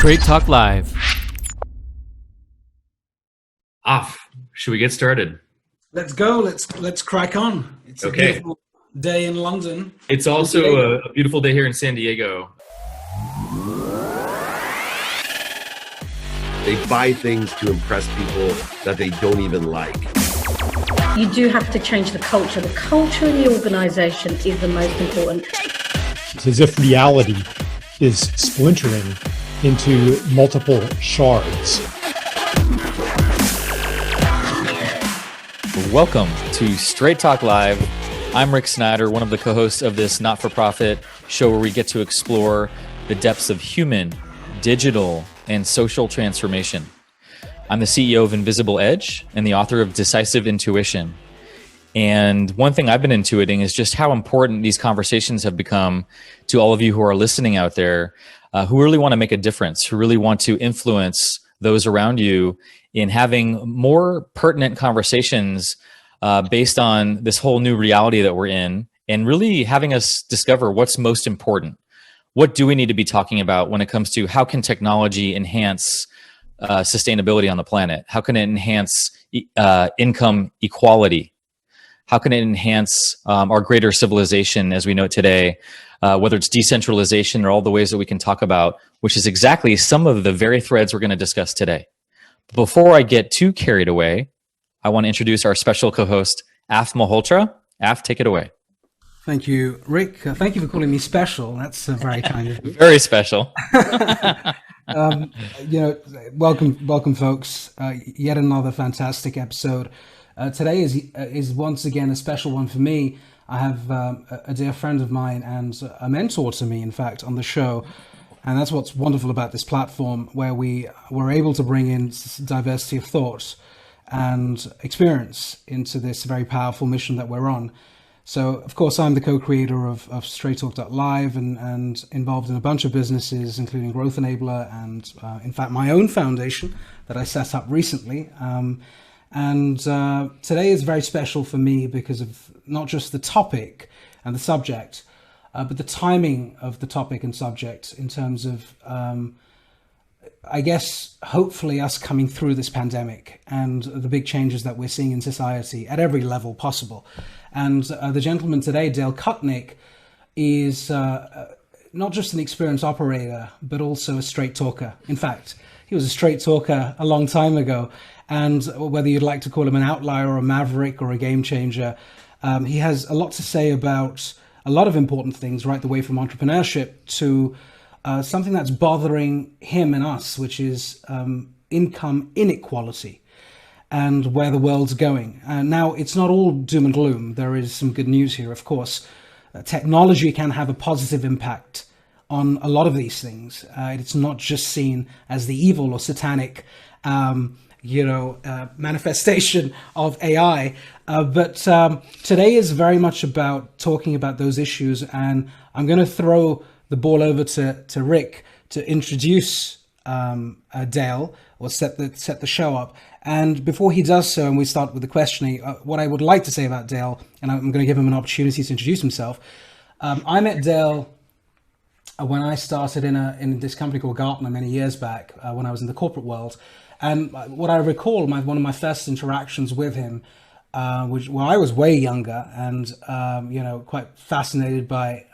Straight Talk Live. Off. Should we get started? Let's go. Let's crack on. It's a beautiful day in London. It's also a beautiful day here in San Diego. They buy things to impress people that they don't even like. You do have to change the culture. The culture in the organization is the most important. It's as if reality is splintering into multiple shards. Welcome to Straight Talk Live. I'm Rick Snyder, one of the co-hosts of this not-for-profit show where we get to explore the depths of human, digital, and social transformation. I'm the CEO of Invisible Edge and the author of Decisive Intuition. And one thing I've been intuiting is just how important these conversations have become to all of you who are listening out there, who really want to make a difference, who really want to influence those around you in having more pertinent conversations based on this whole new reality that we're in, and really having us discover what's most important. What do we need to be talking about when it comes to how can technology enhance sustainability on the planet? How can it enhance income equality? How can it enhance our greater civilization as we know it today, whether it's decentralization or all the ways that we can talk about, which is exactly some of the very threads we're going to discuss today. Before I get too carried away, I want to introduce our special co-host, Af Malhotra. Af, take it away. Thank you, Rick. Thank you for calling me special. That's very kind of you. Very special. Welcome, folks. Yet another fantastic episode. Today is once again a special one for me. I have a dear friend of mine and a mentor to me, in fact, on the show. And that's what's wonderful about this platform, where we were able to bring in diversity of thought and experience into this very powerful mission that we're on. So, of course, I'm the co-creator of Straight Talk.live and involved in a bunch of businesses, including Growth Enabler and, in fact, my own foundation that I set up recently. And today is very special for me because of not just the topic and the subject, but the timing of the topic and subject in terms of, I guess, hopefully us coming through this pandemic and the big changes that we're seeing in society at every level possible. And the gentleman today, Dale Kutnick, is not just an experienced operator, but also a straight talker. In fact, he was a straight talker a long time ago. And whether you'd like to call him an outlier or a maverick or a game changer, he has a lot to say about a lot of important things, right the way from entrepreneurship to something that's bothering him and us, which is income inequality and where the world's going. Now, it's not all doom and gloom. There is some good news here, of course. Technology can have a positive impact on a lot of these things. It's not just seen as the evil or satanic manifestation of AI. But today is very much about talking about those issues. And I'm going to throw the ball over to Rick to introduce Dale or set the show up. And before he does so, and we start with the questioning, what I would like to say about Dale, and I'm going to give him an opportunity to introduce himself. I met Dale when I started in this company called Gartner many years back, when I was in the corporate world. And what I recall, one of my first interactions with him, I was way younger and quite fascinated by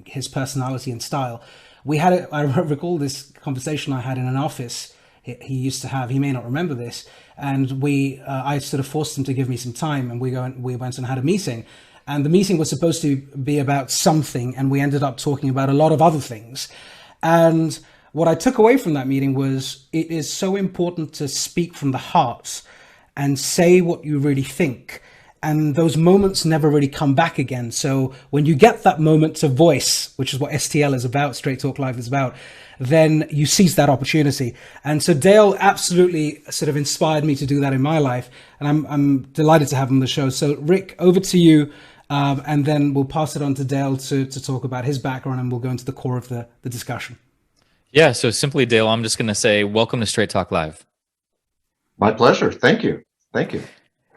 his personality and style. I recall this conversation I had in an office he used to have. He may not remember this, and I sort of forced him to give me some time, and we went and had a meeting. And the meeting was supposed to be about something, and we ended up talking about a lot of other things. And what I took away from that meeting was it is so important to speak from the heart and say what you really think. And those moments never really come back again. So when you get that moment to voice, which is what STL is about, Straight Talk Live is about, then you seize that opportunity. And so Dale absolutely sort of inspired me to do that in my life. And I'm delighted to have him on the show. So Rick, over to you. And then we'll pass it on to Dale to talk about his background, and we'll go into the core of the discussion. Yeah, so simply, Dale, I'm just going to say welcome to Straight Talk Live. My pleasure. Thank you. Thank you.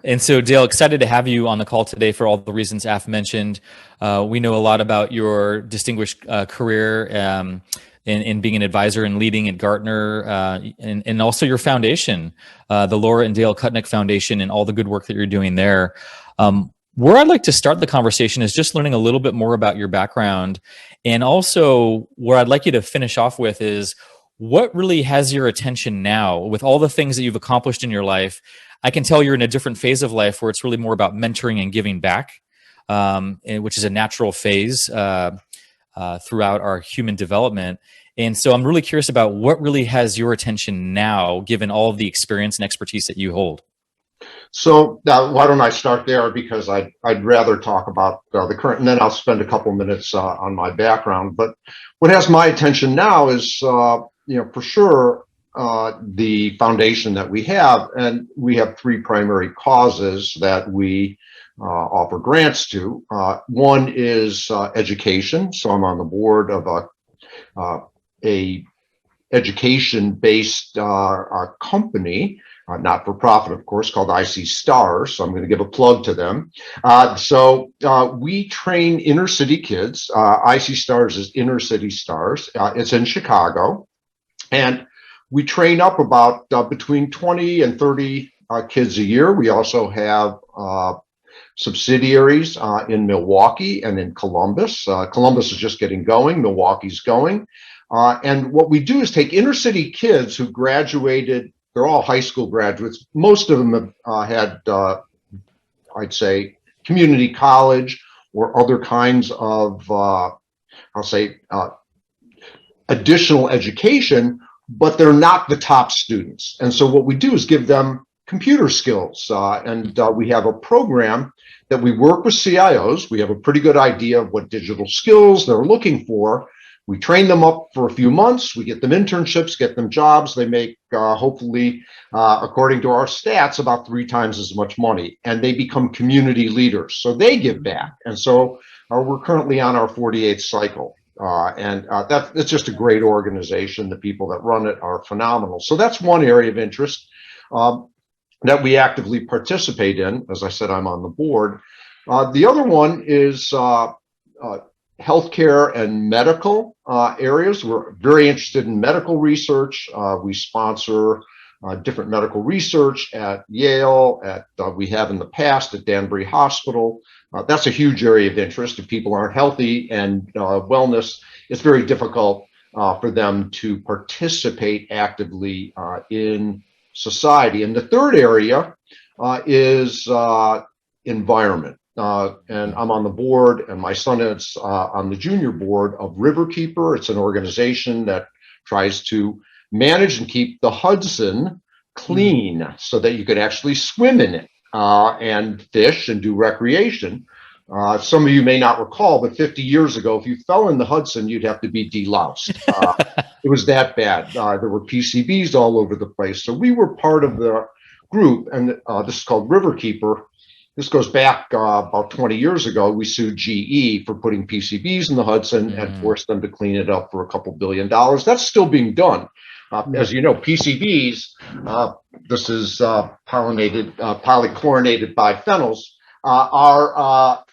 And so, Dale, excited to have you on the call today for all the reasons Af mentioned. We know a lot about your distinguished career in being an advisor and leading at Gartner, and also your foundation, the Laura and Dale Kutnick Foundation, and all the good work that you're doing there. Where I'd like to start the conversation is just learning a little bit more about your background. And also where I'd like you to finish off with is what really has your attention now with all the things that you've accomplished in your life. I can tell you're in a different phase of life where it's really more about mentoring and giving back, which is a natural phase throughout our human development. And so I'm really curious about what really has your attention now, given all of the experience and expertise that you hold. So why don't I start there, because I'd rather talk about the current, and then I'll spend a couple minutes on my background. But what has my attention now is, for sure, the foundation that we have, and we have three primary causes that we offer grants to. One is education. So I'm on the board of a education-based company, not for profit, of course, called IC Stars. So I'm going to give a plug to them. So we train inner city kids. IC Stars is Inner City Stars. It's in Chicago. And we train up about between 20 and 30 kids a year. We also have subsidiaries in Milwaukee and in Columbus. Columbus is just getting going. Milwaukee's going. And what we do is take inner city kids who graduated. They're all high school graduates. Most of them have had, I'd say, community college or other kinds of, additional education, but they're not the top students. And so what we do is give them computer skills. And we have a program that we work with CIOs. We have a pretty good idea of what digital skills they're looking for. We train them up for a few months. We get them internships, get them jobs. They make, hopefully, according to our stats, about 3 times as much money. And they become community leaders. So they give back. And so we're currently on our 48th cycle. It's just a great organization. The people that run it are phenomenal. So that's one area of interest that we actively participate in. As I said, I'm on the board. The other one is healthcare and medical areas. We're very interested in medical research. We sponsor different medical research at Yale, we have in the past at Danbury Hospital. That's a huge area of interest. If people aren't healthy and wellness, it's very difficult for them to participate actively in society. And the third area is environment. And I'm on the board, and my son is on the junior board of Riverkeeper. It's an organization that tries to manage and keep the Hudson clean so that you could actually swim in it and fish and do recreation. Some of you may not recall, but 50 years ago, if you fell in the Hudson, you'd have to be deloused. It was that bad. There were PCBs all over the place. So we were part of the group, and this is called Riverkeeper. This goes back about 20 years ago. We sued GE for putting PCBs in the Hudson and forced them to clean it up for a couple $2 billion. That's still being done. As you know, PCBs, this is polychlorinated biphenyls, are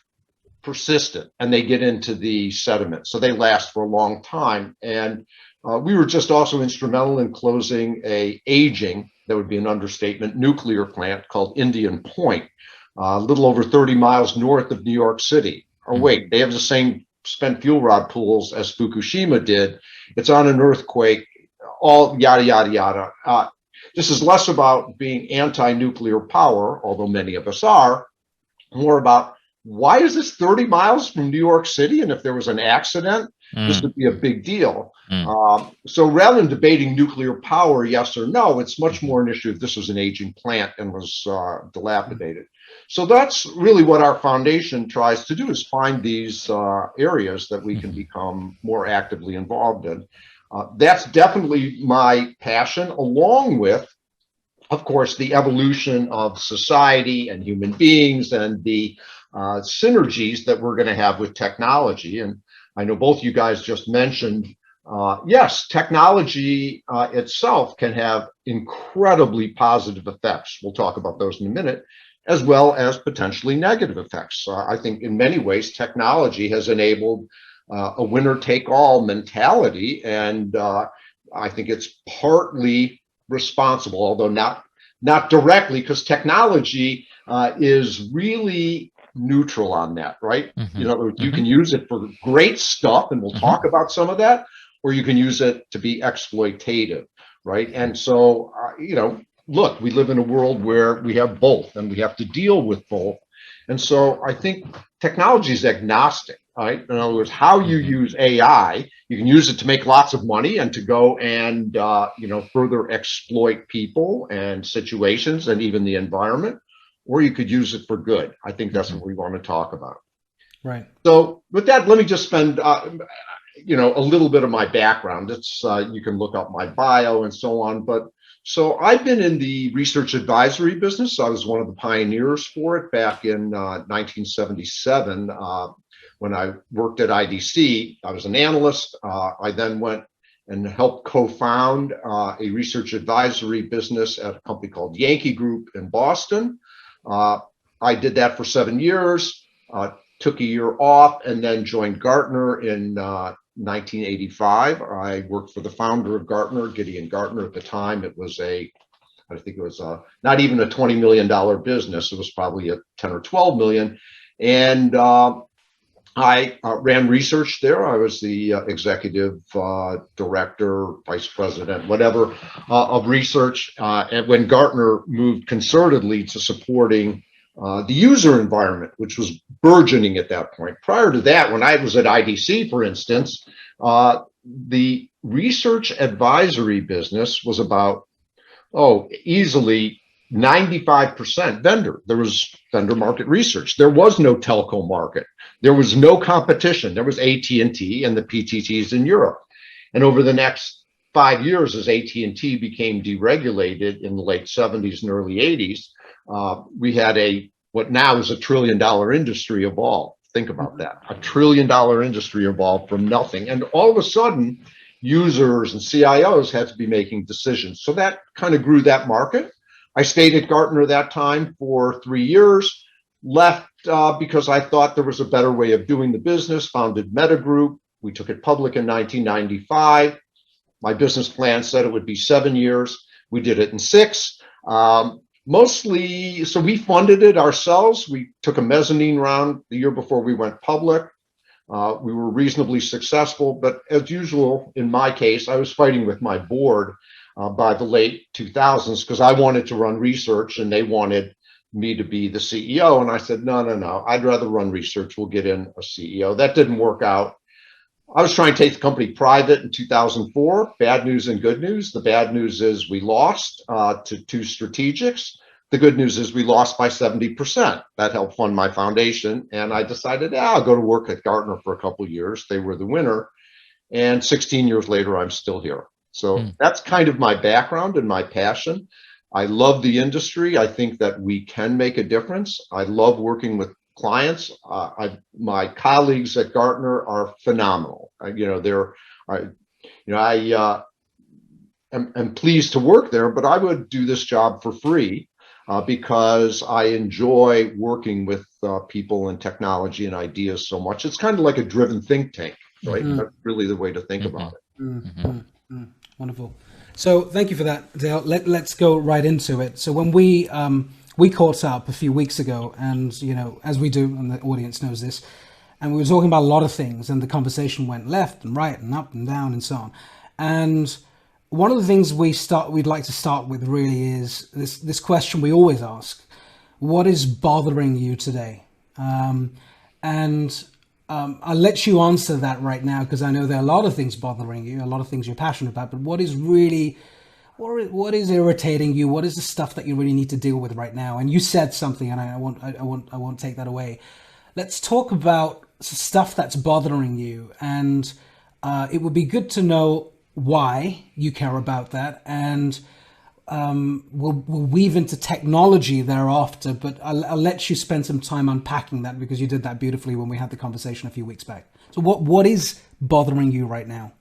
persistent, and they get into the sediment. So they last for a long time. And we were just also instrumental in closing aging, that would be an understatement, nuclear plant called Indian Point. A little over 30 miles north of New York City. Oh, wait, they have the same spent fuel rod pools as Fukushima did. It's on an earthquake, all yada, yada, yada. This is less about being anti-nuclear power, although many of us are, more about why is this 30 miles from New York City? And if there was an accident, this would be a big deal. So rather than debating nuclear power, yes or no, it's much more an issue if this was an aging plant and was dilapidated. So that's really what our foundation tries to do, is find these areas that we can become more actively involved in. That's definitely my passion, along with, of course, the evolution of society and human beings and the synergies that we're going to have with technology. And I know both you guys just mentioned, yes, technology itself can have incredibly positive effects. We'll talk about those in a minute, as well as potentially negative effects. I think in many ways, technology has enabled a winner-take-all mentality, and I think it's partly responsible, although not directly, because technology is really neutral on that, right? Mm-hmm. You know, you can use it for great stuff, and we'll talk about some of that, or you can use it to be exploitative, right? And so, look, we live in a world where we have both, and we have to deal with both. And so I think technology is agnostic, right? In other words, how you use AI, you can use it to make lots of money and to go and, further exploit people and situations and even the environment, or you could use it for good. I think that's what we want to talk about. Right. So with that, let me just spend, a little bit of my background. It's, you can look up my bio and so on, but so I've been in the research advisory business. I was one of the pioneers for it back in 1977 when I worked at IDC. I was an analyst. I then went and helped co-found a research advisory business at a company called Yankee Group in Boston. I did that for 7 years, took a year off, and then joined Gartner in 1985. I worked for the founder of Gartner, Gideon Gartner. At the time, it was not even a $20 million business. It was probably a 10 or 12 million. And I ran research there. I was the executive director, vice president, whatever, of research. And when Gartner moved concertedly to supporting the user environment, which was burgeoning at that point. Prior to that, when I was at IDC, for instance, the research advisory business was about, easily 95% vendor. There was vendor market research. There was no telco market. There was no competition. There was AT&T and the PTTs in Europe. And over the next 5 years, as AT&T became deregulated in the late 70s and early 80s, we had what now is $1 trillion industry evolve. Think about that. $1 trillion industry evolved from nothing. And all of a sudden, users and CIOs had to be making decisions. So that kind of grew that market. I stayed at Gartner that time for 3 years, left because I thought there was a better way of doing the business, founded Meta Group. We took it public in 1995. My business plan said it would be 7 years. We did it in 6. Mostly, so we funded it ourselves. We took a mezzanine round the year before we went public. We were reasonably successful, but as usual, in my case, I was fighting with my board by the late 2000s because I wanted to run research and they wanted me to be the CEO. And I said, no, I'd rather run research. We'll get in a CEO. That didn't work out. I was trying to take the company private in 2004. Bad news and good news. The bad news is we lost to 2 strategics. The good news is we lost by 70%. That helped fund my foundation. And I decided, I'll go to work at Gartner for a couple of years. They were the winner. And 16 years later, I'm still here. So that's kind of my background and my passion. I love the industry. I think that we can make a difference. I love working with clients. My colleagues at Gartner are phenomenal. I'm pleased to work there, but I would do this job for free because I enjoy working with people and technology and ideas so much. It's kind of like a driven think tank, right? That's really the way to think about it. Wonderful. So thank you for that, Dale. Let's go right into it. So when we caught up a few weeks ago, and as we do, and the audience knows this, and we were talking about a lot of things, and the conversation went left and right and up and down and so on. And one of the things we'd like to start with really is this question we always ask: what is bothering you today? I'll let you answer that right now because I know there are a lot of things bothering you, a lot of things you're passionate about. But what is irritating you? What is the stuff that you really need to deal with right now? And you said something, and I won't take that away. Let's talk about stuff that's bothering you, and it would be good to know why you care about that, and we'll weave into technology thereafter, but I'll let you spend some time unpacking that because you did that beautifully when we had the conversation a few weeks back. So what is bothering you right now?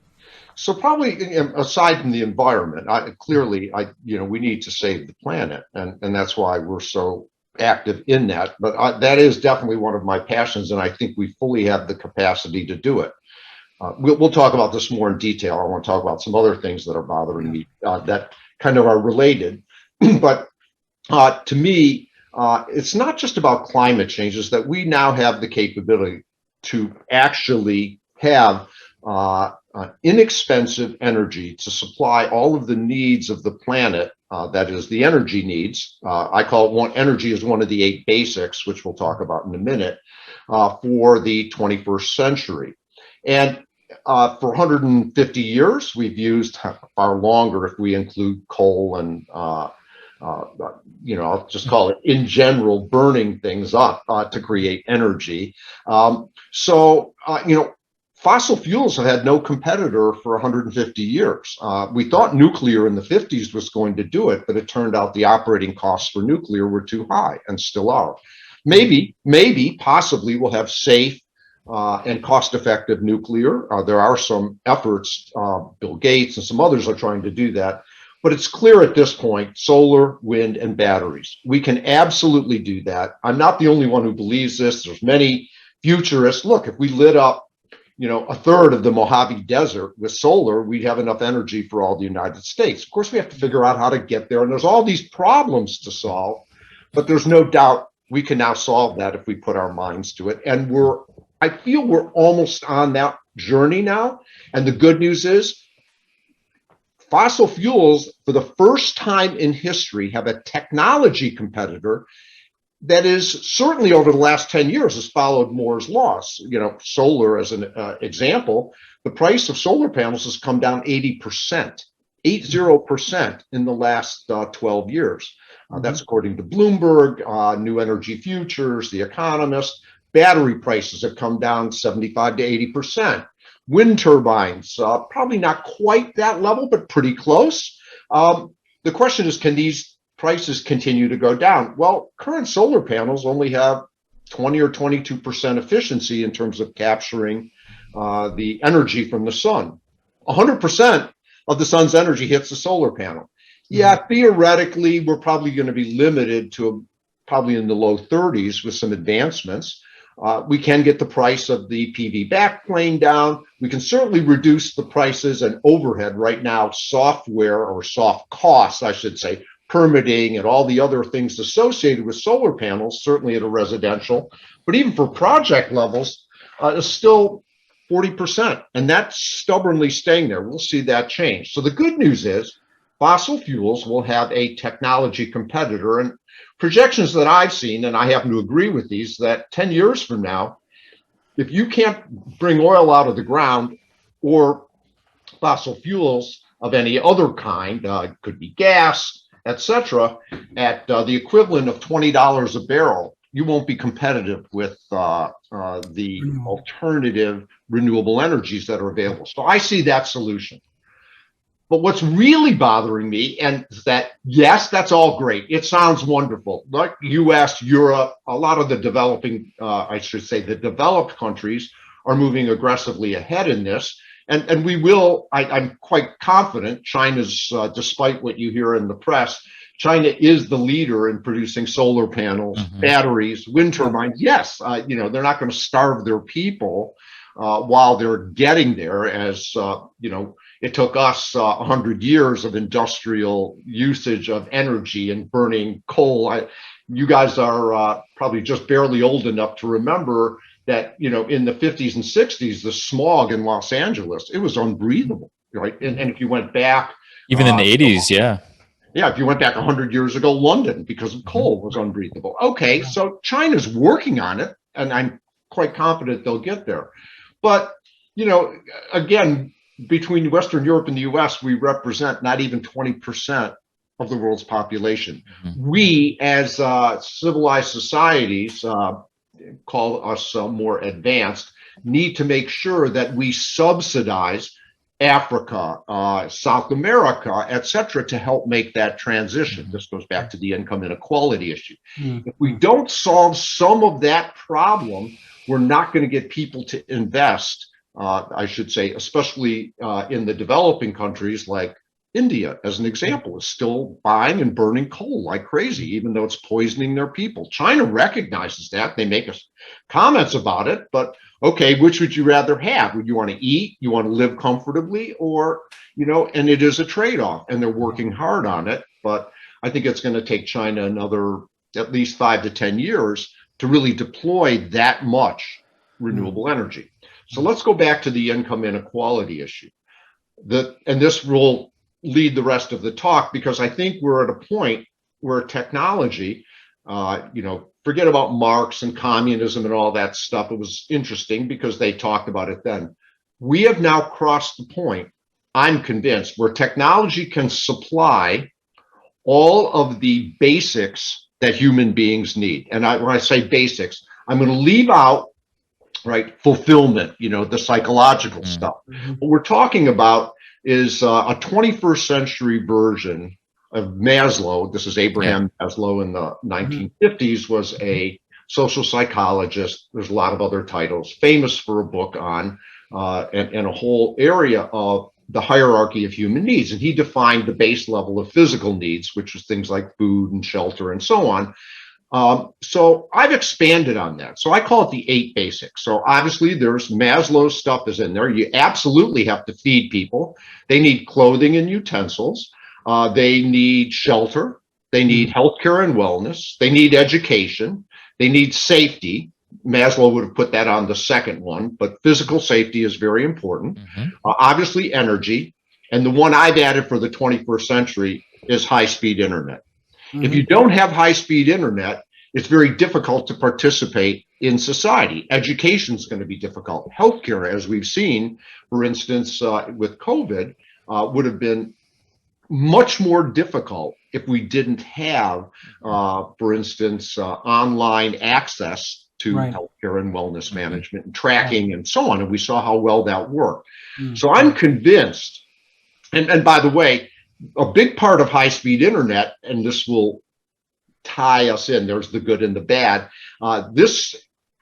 So probably aside from the environment, we need to save the planet, and that's why we're so active in that. But that is definitely one of my passions, and I think we fully have the capacity to do it. we'll talk about this more in detail. I want to talk about some other things that are bothering me that kind of are related. But to me, it's not just about climate change, it's that we now have the capability to actually have inexpensive energy to supply all of the needs of the planet, that is the energy needs. I call energy is one of the 8 basics, which we'll talk about in a minute, for the 21st century. And for 150 years, we've used far longer if we include coal and, I'll just call it in general, burning things up to create energy. Fossil fuels have had no competitor for 150 years. We thought nuclear in the 50s was going to do it, but it turned out the operating costs for nuclear were too high and still are. Maybe, possibly we'll have safe and cost-effective nuclear. There are some efforts, Bill Gates and some others are trying to do that. But it's clear at this point, solar, wind, and batteries. We can absolutely do that. I'm not the only one who believes this. There's many futurists. Look, if we lit up, a third of the Mojave Desert with solar, we'd have enough energy for all the United States. Of course, we have to figure out how to get there. And there's all these problems to solve, but there's no doubt we can now solve that if we put our minds to it. And I feel we're almost on that journey now. And the good news is fossil fuels, for the first time in history, have a technology competitor that is certainly over the last 10 years has followed Moore's laws. Solar as an example, the price of solar panels has come down 80% in the last 12 years. That's according to Bloomberg, New Energy Futures, The Economist. Battery prices have come down 75 to 80%. Wind turbines, probably not quite that level, but pretty close. The question is, can these prices continue to go down? Well, current solar panels only have 20 or 22% efficiency in terms of capturing the energy from the sun. 100% of the sun's energy hits the solar panel. Yeah, theoretically, we're probably going to be limited to probably in the low 30s with some advancements. We can get the price of the PV backplane down. We can certainly reduce the prices and overhead right now, software or soft costs, I should say, permitting and all the other things associated with solar panels, certainly at a residential, but even for project levels, is still 40%. And that's stubbornly staying there. We'll see that change. So the good news is fossil fuels will have a technology competitor. And projections that I've seen, and I happen to agree with these, that 10 years from now, if you can't bring oil out of the ground or fossil fuels of any other kind, it could be gas, etc., at the equivalent of $20 a barrel, you won't be competitive with the alternative renewable energies that are available. So I see that solution. But what's really bothering me, and that, yes, that's all great. It sounds wonderful. Like US, Europe, a lot of the developing, the developed countries are moving aggressively ahead in this. And we will, I'm quite confident, China's, despite what you hear in the press, China is the leader in producing solar panels, batteries, wind turbines. Yes, they're not going to starve their people while they're getting there, as, it took us 100 years of industrial usage of energy and burning coal. You guys are probably just barely old enough to remember that, in the 50s and 60s, the smog in Los Angeles, it was unbreathable, right? And if you went back... Even in the 80s, yeah. Yeah, if you went back 100 years ago, London, because of coal, was unbreathable. Okay, so China's working on it, and I'm quite confident they'll get there. But, again, between Western Europe and the US, we represent not even 20% of the world's population. We, as civilized societies, call us more advanced, need to make sure that we subsidize Africa, South America, etc., to help make that transition. This goes back to the income inequality issue. If we don't solve some of that problem, we're not going to get people to invest, I should say, especially in the developing countries like India, as an example, is still buying and burning coal like crazy, even though it's poisoning their people. China recognizes that. They make us comments about it, but Okay, which would you rather have? Would you want to eat? You want to live comfortably? Or, and it is a trade-off, and they're working hard on it. But I think it's going to take China another at least 5 to 10 years to really deploy that much renewable energy. So let's go back to the income inequality issue. And this will lead the rest of the talk, because I think we're at a point where technology, forget about Marx and communism and all that stuff. It was interesting because they talked about it then. We have now crossed the point, I'm convinced, where technology can supply all of the basics that human beings need. And when I say basics, I'm going to leave out, fulfillment, the psychological stuff. What we're talking about is a 21st century version of Maslow. This is Abraham Maslow in the 1950s, was a social psychologist. There's a lot of other titles, famous for a book on and a whole area of the hierarchy of human needs. And he defined the base level of physical needs, which was things like food and shelter and so on. So I've expanded on that. So I call it the 8 basics. So obviously there's Maslow's stuff is in there. You absolutely have to feed people. They need clothing and utensils. They need shelter. They need healthcare and wellness. They need education. They need safety. Maslow would have put that on the second one, but physical safety is very important. Obviously energy. And the one I've added for the 21st century is high-speed internet. If you don't have high-speed internet, it's very difficult to participate in society. Education is going to be difficult. Healthcare, as we've seen, for instance, with COVID, would have been much more difficult if we didn't have, for instance, online access to healthcare and wellness management and tracking and so on. And we saw how well that worked. So I'm convinced, and by the way, a big part of high-speed internet, and this will tie us in, there's the good and the bad. This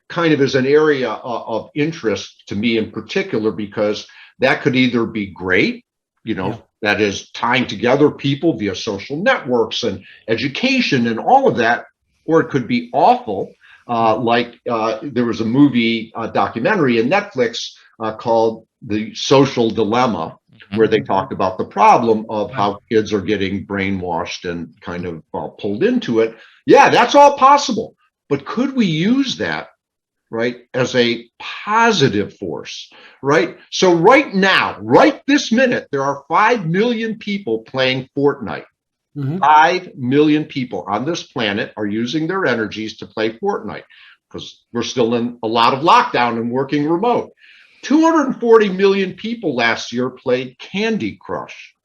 kind of is an area of interest to me in particular, because that could either be great, that is tying together people via social networks and education and all of that, or it could be awful. There was a movie documentary in Netflix called The Social Dilemma, where they talked about the problem of how kids are getting brainwashed and kind of pulled into it. Yeah, that's all possible. But could we use that, as a positive force, So right now, right this minute, there are 5 million people playing Fortnite. 5 million people on this planet are using their energies to play Fortnite, because we're still in a lot of lockdown and working remote. 240 million people last year played Candy Crush.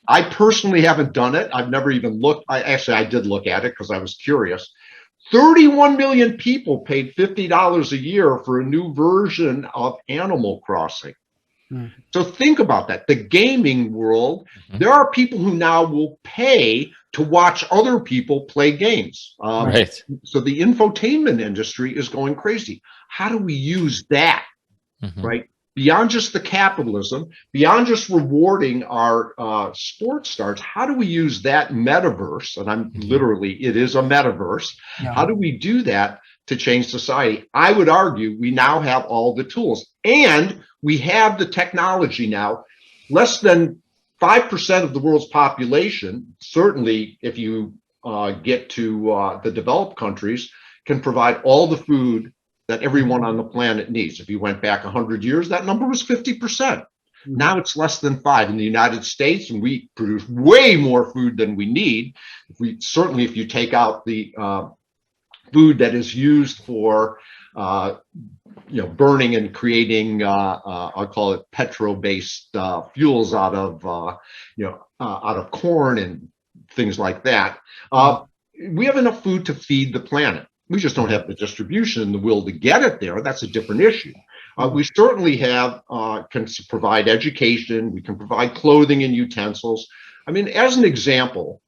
I personally haven't done it. I've never even looked. I did look at it because I was curious. 31 million people paid $50 a year for a new version of Animal Crossing. So think about that. The gaming world, there are people who now will pay to watch other people play games. So the infotainment industry is going crazy. How do we use that? Beyond just the capitalism, beyond just rewarding our sports stars, how do we use that metaverse? And I'm literally, it is a metaverse. How do we do that to change society? I would argue we now have all the tools, and we have the technology now. Less than 5% of the world's population, certainly if you get to the developed countries, can provide all the food that everyone on the planet needs. If you went back 100 years, that number was 50%. Now it's less than 5 in the United States, and we produce way more food than we need. If you take out the food that is used for burning and creating, I'll call it petro-based fuels out of corn and things like that. We have enough food to feed the planet. We just don't have the distribution and the will to get it there. That's a different issue. We certainly can provide education. We can provide clothing and utensils. I mean, as an example,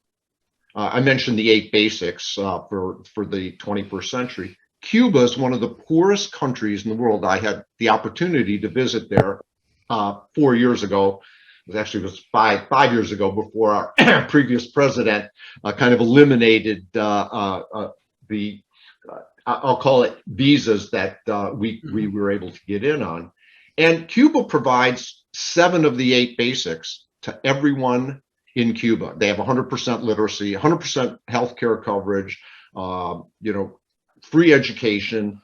I mentioned the 8 basics for the 21st century. Cuba is one of the poorest countries in the world. I had the opportunity to visit there 4 years ago. It was 5 years ago, before our previous president kind of eliminated the I'll call it visas that we were able to get in on. And Cuba provides 7 of the 8 basics to everyone in Cuba. They have 100% literacy, 100% healthcare coverage, free education.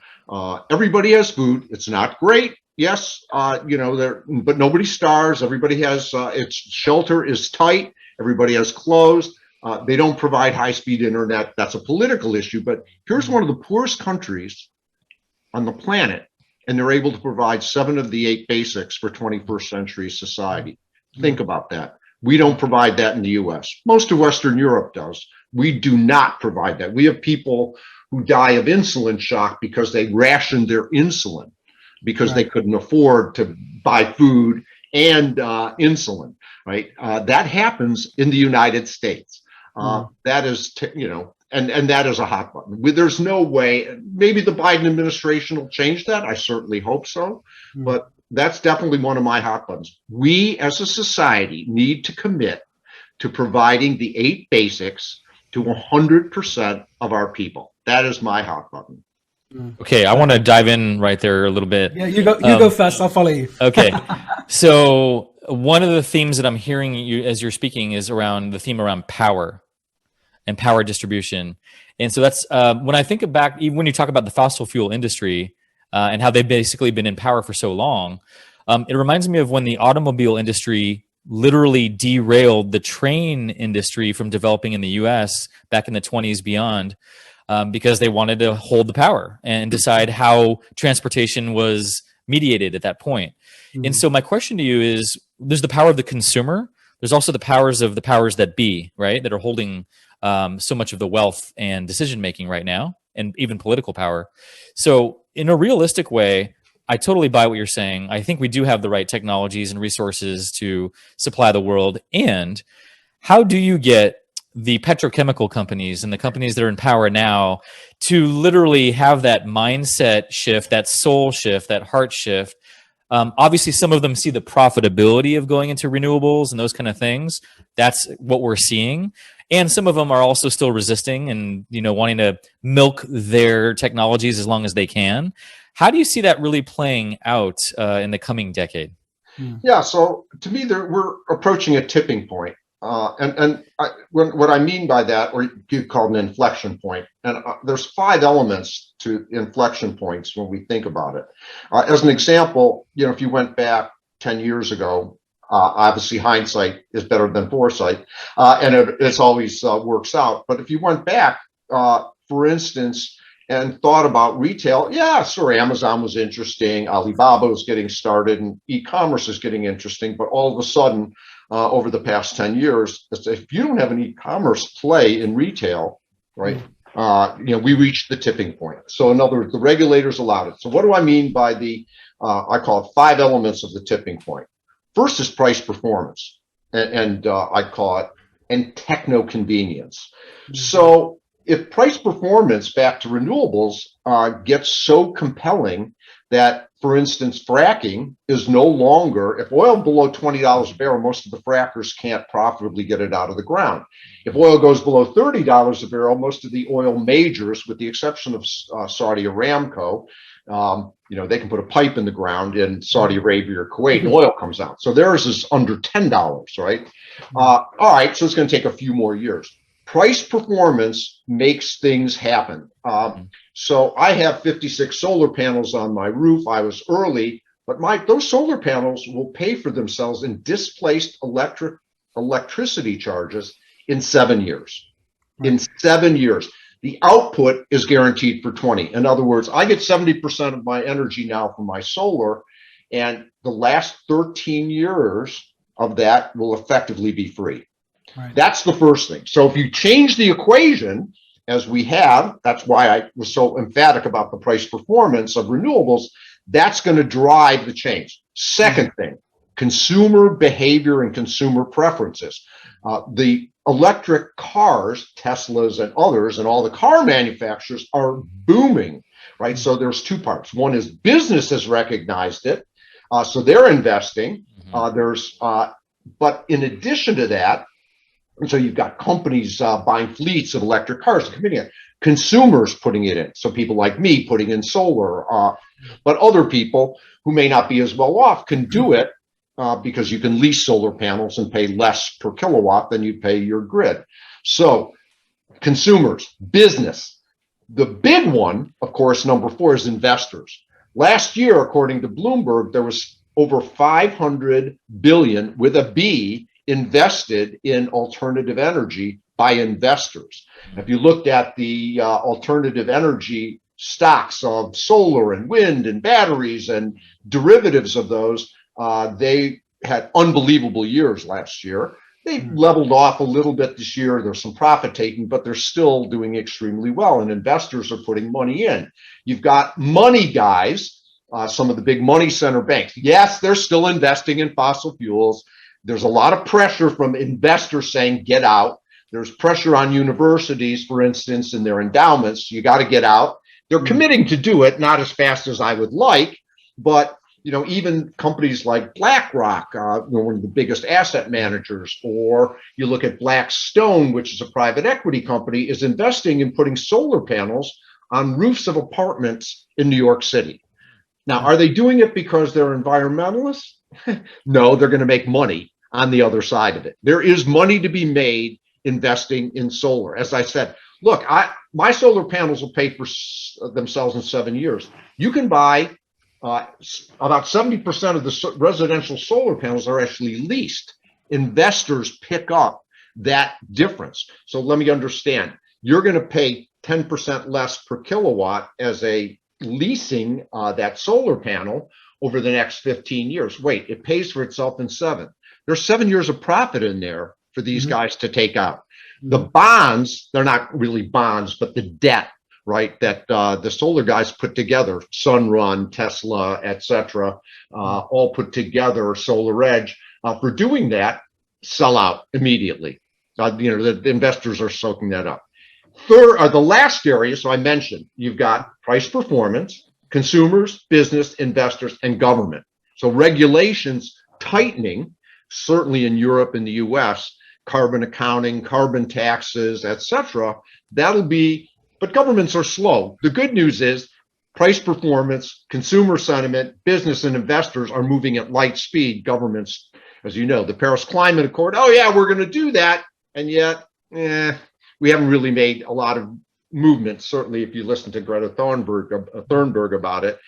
Everybody has food. It's not great. Yes, but nobody starves. Everybody has, its shelter is tight. Everybody has clothes. They don't provide high-speed internet. That's a political issue. But here's one of the poorest countries on the planet, and they're able to provide 7 of the 8 basics for 21st century society. Think about that. We don't provide that in the US. Most of Western Europe does. We do not provide that. We have people who die of insulin shock because they rationed their insulin because they couldn't afford to buy food and insulin, right? That happens in the United States. That is, and that is a hot button. There's no way, maybe the Biden administration will change that. I certainly hope so, but that's definitely one of my hot buttons. We as a society need to commit to providing the 8 basics to 100% of our people. That is my hot button. Okay, I want to dive in right there a little bit. Yeah, you go first. I'll follow you. Okay, so one of the themes that I'm hearing you as you're speaking is around the theme around power and power distribution. And so that's when I think back, even when you talk about the fossil fuel industry and how they've basically been in power for so long, it reminds me of when the automobile industry literally derailed the train industry from developing in the US back in the 20s beyond, because they wanted to hold the power and decide how transportation was mediated at that point. And so my question to you is, there's the power of the consumer. There's also the powers of the powers that be, right? That are holding so much of the wealth and decision-making right now, and even political power. So in a realistic way, I totally buy what you're saying. I think we do have the right technologies and resources to supply the world. And how do you get the petrochemical companies and the companies that are in power now to literally have that mindset shift, that soul shift, that heart shift? Obviously, some of them see the profitability of going into renewables and those kind of things. That's what we're seeing. And some of them are also still resisting and, wanting to milk their technologies as long as they can. How do you see that really playing out in the coming decade? Yeah, so to me, we're approaching a tipping point. What I mean by that, or you call it an inflection point, and there's 5 elements to inflection points when we think about it. As an example, if you went back 10 years ago, obviously hindsight is better than foresight, and it's always works out. But if you went back, for instance, and thought about retail, yeah, sure, Amazon was interesting, Alibaba was getting started, and e-commerce is getting interesting. But all of a sudden, over the past 10 years, if you don't have an e-commerce play in retail, right, we reached the tipping point. So in other words, the regulators allowed it. So what do I mean by I call it 5 elements of the tipping point? First is price performance, and I call it, and techno convenience. So if price performance, back to renewables, gets so compelling that, for instance, fracking is no longer, if oil below $20 a barrel, most of the frackers can't profitably get it out of the ground. If oil goes below $30 a barrel, most of the oil majors, with the exception of Saudi Aramco, they can put a pipe in the ground in Saudi Arabia or Kuwait and oil comes out. So theirs is under $10, right? All right, so it's going to take a few more years. Price performance makes things happen. So I have 56 solar panels on my roof. I was early, but those solar panels will pay for themselves in displaced electricity charges in 7 years. Right. In 7 years. The output is guaranteed for 20. In other words, I get 70% of my energy now from my solar, and the last 13 years of that will effectively be free. Right. That's the first thing. So if you change the equation, as we have, that's why I was so emphatic about the price performance of renewables, that's going to drive the change. Second thing, consumer behavior and consumer preferences. The electric cars, Teslas and others, and all the car manufacturers are booming, right? So there's 2 parts. One is business has recognized it, so they're investing. But in addition to that, And so you've got companies buying fleets of electric cars, committing it. Consumers putting it in. So people like me putting in solar, but other people who may not be as well off can do it because you can lease solar panels and pay less per kilowatt than you pay your grid. So consumers, business. The big one, of course, number 4 is investors. Last year, according to Bloomberg, there was over 500 billion with a B invested in alternative energy by investors. If you looked at the alternative energy stocks of solar and wind and batteries and derivatives of those, they had unbelievable years last year. They leveled off a little bit this year. There's some profit taking, but they're still doing extremely well, and investors are putting money in. You've got money guys, some of the big money center banks. Yes, they're still investing in fossil fuels. There's a lot of pressure from investors saying, get out. There's pressure on universities, for instance, in their endowments. You got to get out. They're committing to do it, not as fast as I would like, but even companies like BlackRock, one of the biggest asset managers, or you look at Blackstone, which is a private equity company, is investing in putting solar panels on roofs of apartments in New York City. Now, are they doing it because they're environmentalists? No, they're going to make money on the other side of it. There is money to be made investing in solar. As I said, look, my solar panels will pay for themselves in 7 years. You can buy about 70% of the residential solar panels are actually leased. Investors pick up that difference. So let me understand. You're going to pay 10% less per kilowatt as a leasing that solar panel over the next 15 years. Wait, it pays for itself in 7. There's 7 years of profit in there for these guys to take out. The bonds, they're not really bonds, but the debt, right, that the solar guys put together, Sunrun, Tesla, etc., all put together, SolarEdge, for doing that, sell out immediately. The investors are soaking that up. Third, the last area, so I mentioned, you've got price performance, consumers, business, investors, and government. So regulations tightening, certainly in Europe and the US, carbon accounting, carbon taxes, etc. That'll be, but governments are slow. The good news is price performance, consumer sentiment, business and investors are moving at light speed. Governments, as you know, the Paris Climate Accord, oh yeah, we're going to do that. And yet, we haven't really made a lot of movement. Certainly if you listen to Greta Thunberg about it,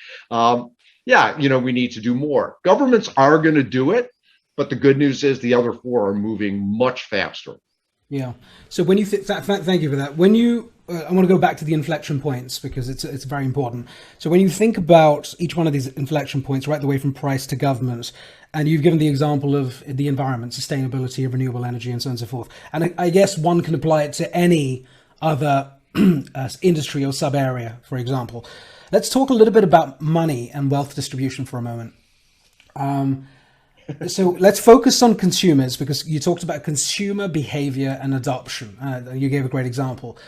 we need to do more. Governments are going to do it. But the good news is the other 4 are moving much faster. Yeah. So when you thank you for that. When you, I want to go back to the inflection points because it's very important. So when you think about each one of these inflection points, right the way from price to government, and you've given the example of the environment, sustainability, renewable energy, and so on and so forth. And I guess one can apply it to any other industry or sub area, for example. Let's talk a little bit about money and wealth distribution for a moment. So let's focus on consumers because you talked about consumer behavior and adoption. You gave a great example.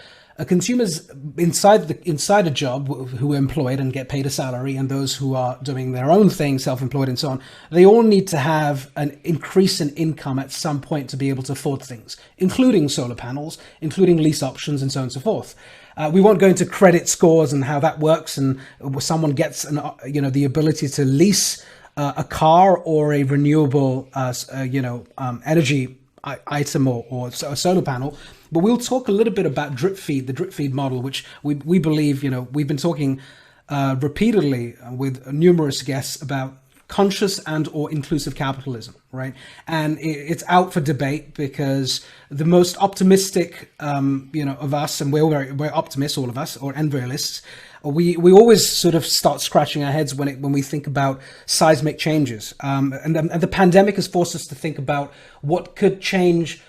Consumers inside a job who are employed and get paid a salary, and those who are doing their own thing, self-employed and so on, they all need to have an increase in income at some point to be able to afford things, including solar panels, including lease options, and so on and so forth. We won't go into credit scores and how that works, and someone gets the ability to lease a car or a renewable, energy item or a solar panel. But we'll talk a little bit about the drip feed model, which we believe, we've been talking repeatedly with numerous guests about conscious and or inclusive capitalism, right? And it's out for debate because the most optimistic, of us, and we're optimists, all of us, and realists, we always sort of start scratching our heads when we think about seismic changes. And the pandemic has forced us to think about what could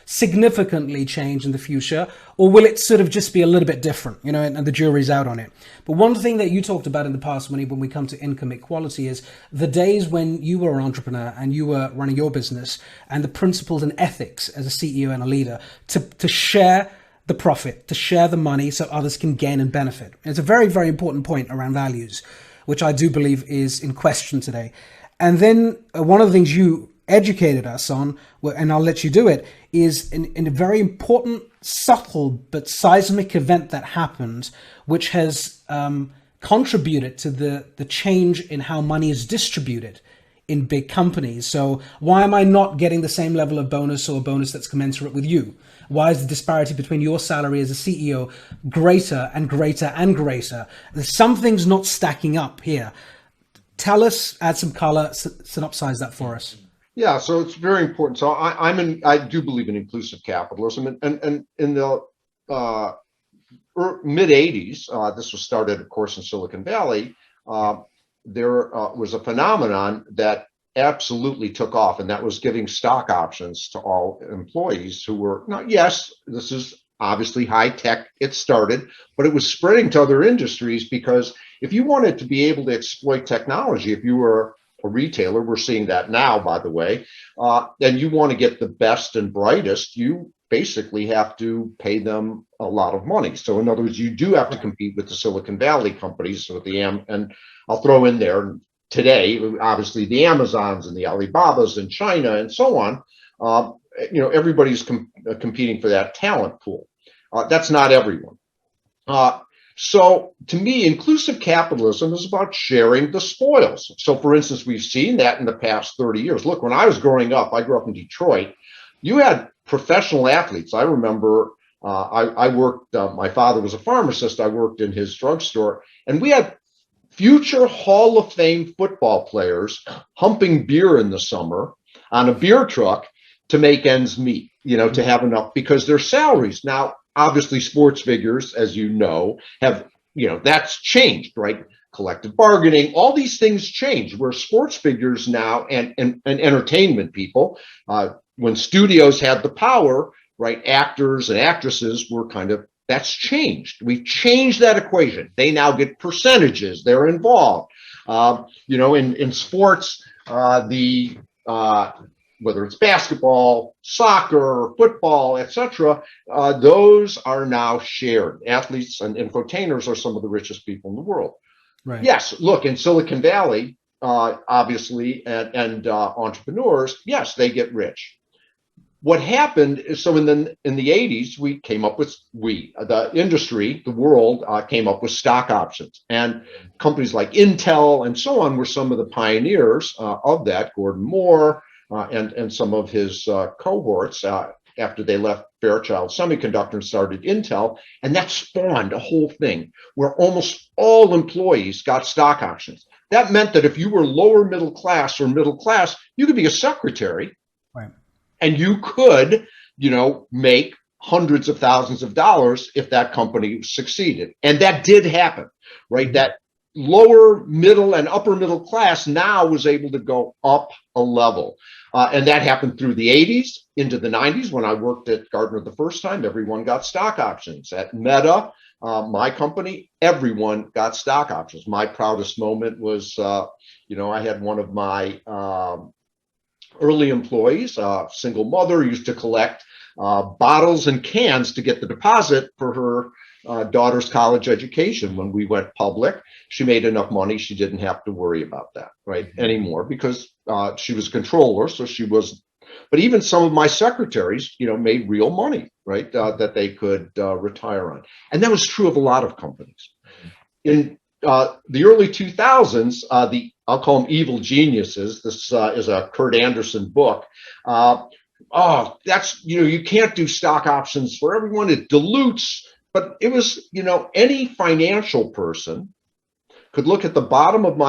significantly change in the future, or will it sort of just be a little bit different, and the jury's out on it. But one thing that you talked about in the past when we come to income equality is the days when you were an entrepreneur and you were running your business, and the principles and ethics as a CEO and a leader to share the profit, to share the money so others can gain and benefit. And it's a very, very important point around values, which I do believe is in question today. And then one of the things you educated us on, and I'll let you do it, is in a very important, subtle but seismic event that happened, which has contributed to the change in how money is distributed in big companies. So why am I not getting the same level of bonus, or a bonus that's commensurate with you? Why is the disparity between your salary as a CEO greater and greater and greater? Something's not stacking up here. Tell us, add some color, synopsize that for us. Yeah, so it's very important. So I do believe in inclusive capitalism, and in the mid '80s, this was started, of course, in Silicon Valley. There was a phenomenon that absolutely took off, and that was giving stock options to all employees who were not. Yes, this is obviously high tech. It started, but it was spreading to other industries, because if you wanted to be able to exploit technology, if you were a retailer, we're seeing that now, by the way, and you want to get the best and brightest, you basically have to pay them a lot of money. So in other words, you do have to compete with the Silicon Valley companies, with and I'll throw in there today, obviously the Amazons and the Alibabas in China and so on. Everybody's competing for that talent pool. That's not everyone. So to me, inclusive capitalism is about sharing the spoils. So for instance, we've seen that in the past 30 years. Look, when I was growing up, I grew up in Detroit, you had professional athletes. I remember I worked, my father was a pharmacist. I worked in his drugstore, and we had future Hall of Fame football players humping beer in the summer on a beer truck to make ends meet, to have enough, because their salaries. Now, obviously, sports figures, as you know, have, that's changed, right? Collective bargaining, all these things change, where sports figures now and entertainment people, when studios had the power, right? Actors and actresses were that's changed. We've changed that equation. They now get percentages. They're involved. In sports, whether it's basketball, soccer, football, etc., those are now shared. Athletes and infotainers are some of the richest people in the world. Right. Yes, look, in Silicon Valley, obviously, and entrepreneurs, yes, they get rich. What happened is, so in the 80s, the industry, the world, came up with stock options, and companies like Intel and so on were some of the pioneers of that. Gordon Moore and some of his cohorts, after they left Fairchild Semiconductor and started Intel, and that spawned a whole thing where almost all employees got stock options. That meant that if you were lower middle class or middle class, you could be a secretary. Right. And you could, make hundreds of thousands of dollars if that company succeeded. And that did happen, right? That lower middle and upper middle class now was able to go up a level. And that happened through the 80s into the 90s. When I worked at Gartner the first time, everyone got stock options. At Meta, my company, everyone got stock options. My proudest moment was, I had one of my early employees, a single mother, used to collect bottles and cans to get the deposit for her daughter's college education. When we went public, she made enough money, she didn't have to worry about that anymore, because she was controller. So she was, but even some of my secretaries, made real money, that they could retire on. And that was true of a lot of companies. In the early 2000s, I'll call them evil geniuses. This is a Kurt Anderson book. That's, you can't do stock options for everyone. It dilutes. But it was, any financial person could look at the bottom of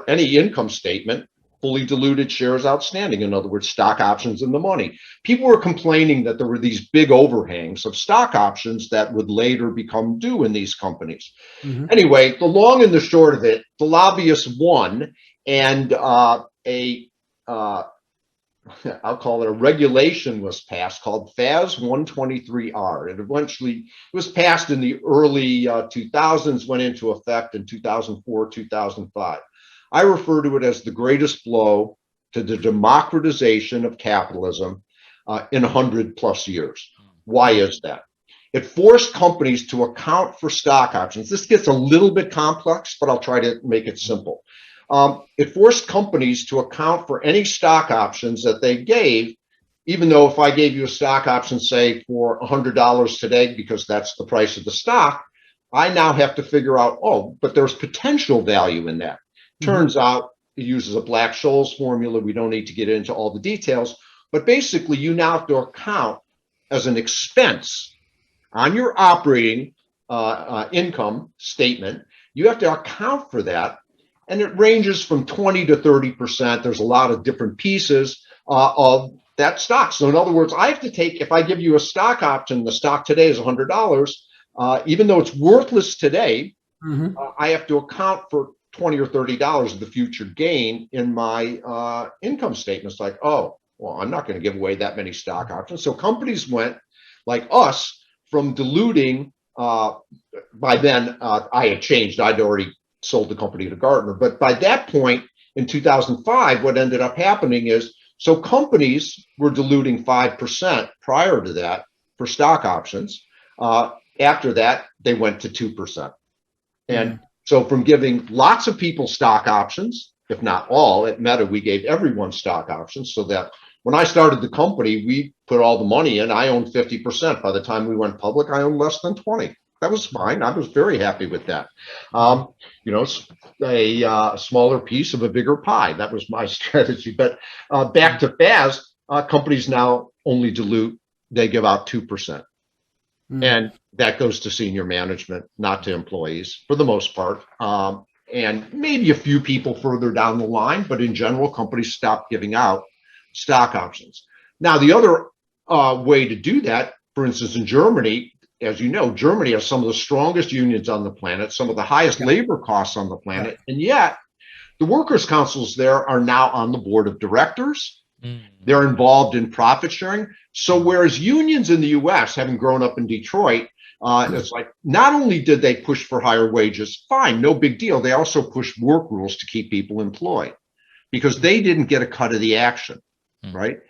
any income statement, fully diluted shares outstanding. In other words, stock options in the money. People were complaining that there were these big overhangs of stock options that would later become due in these companies. Mm-hmm. Anyway, the long and the short of it, the lobbyists won, and I'll call it a regulation was passed called FAS 123R. It eventually was passed in the early 2000s, went into effect in 2004, 2005. I refer to it as the greatest blow to the democratization of capitalism in 100 plus years. Why is that? It forced companies to account for stock options. This gets a little bit complex, but I'll try to make it simple. It forced companies to account for any stock options that they gave, even though if I gave you a stock option, say for $100 today, because that's the price of the stock, I now have to figure out, oh, but there's potential value in that. Turns out it uses a Black-Scholes formula. We don't need to get into all the details, but basically you now have to account as an expense on your operating income statement. You have to account for that, and it ranges from 20 to 30%. There's a lot of different pieces of that stock. So in other words, I have to take, if I give you a stock option, the stock today is $100, even though it's worthless today, I have to account for $20 or $30 of the future gain in my income statement. It's like, oh, well, I'm not going to give away that many stock options. So companies went, like us, from diluting, by then I had changed. I'd already sold the company to Gartner. But by that point in 2005, what ended up happening is, so companies were diluting 5% prior to that for stock options. After that, they went to 2%. And so from giving lots of people stock options, if not all, at Meta, we gave everyone stock options, so that when I started the company, we put all the money in. I owned 50%. By the time we went public, I owned less than 20. That was fine. I was very happy with that. A smaller piece of a bigger pie. That was my strategy. But back to FAS, companies now only dilute. They give out 2%. And that goes to senior management, not to employees for the most part. And maybe a few people further down the line, but in general, companies stop giving out stock options. Now, the other way to do that, for instance, in Germany, as you know, Germany has some of the strongest unions on the planet, some of the highest labor costs on the planet, and yet the workers' councils there are now on the board of directors. They're involved in profit sharing. So whereas unions in the US, having grown up in Detroit, it's like not only did they push for higher wages, fine, no big deal. They also pushed work rules to keep people employed because they didn't get a cut of the action, right?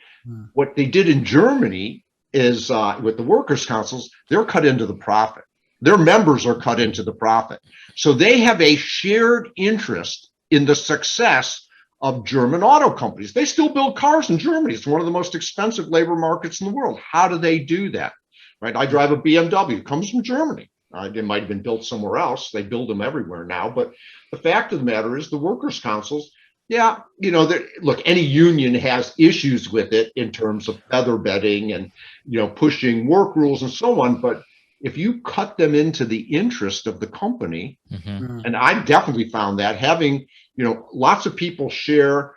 What they did in Germany is with the workers' councils, they're cut into the profit. Their members are cut into the profit. So they have a shared interest in the success of German auto companies. They still build cars in Germany. It's one of the most expensive labor markets in the world. How do they do that? Right? I drive a BMW. It comes from Germany. It might have been built somewhere else. They build them everywhere now. But the fact of the matter is the workers' councils, look, any union has issues with it in terms of feather bedding and, pushing work rules and so on. But if you cut them into the interest of the company, and I definitely found that having, lots of people share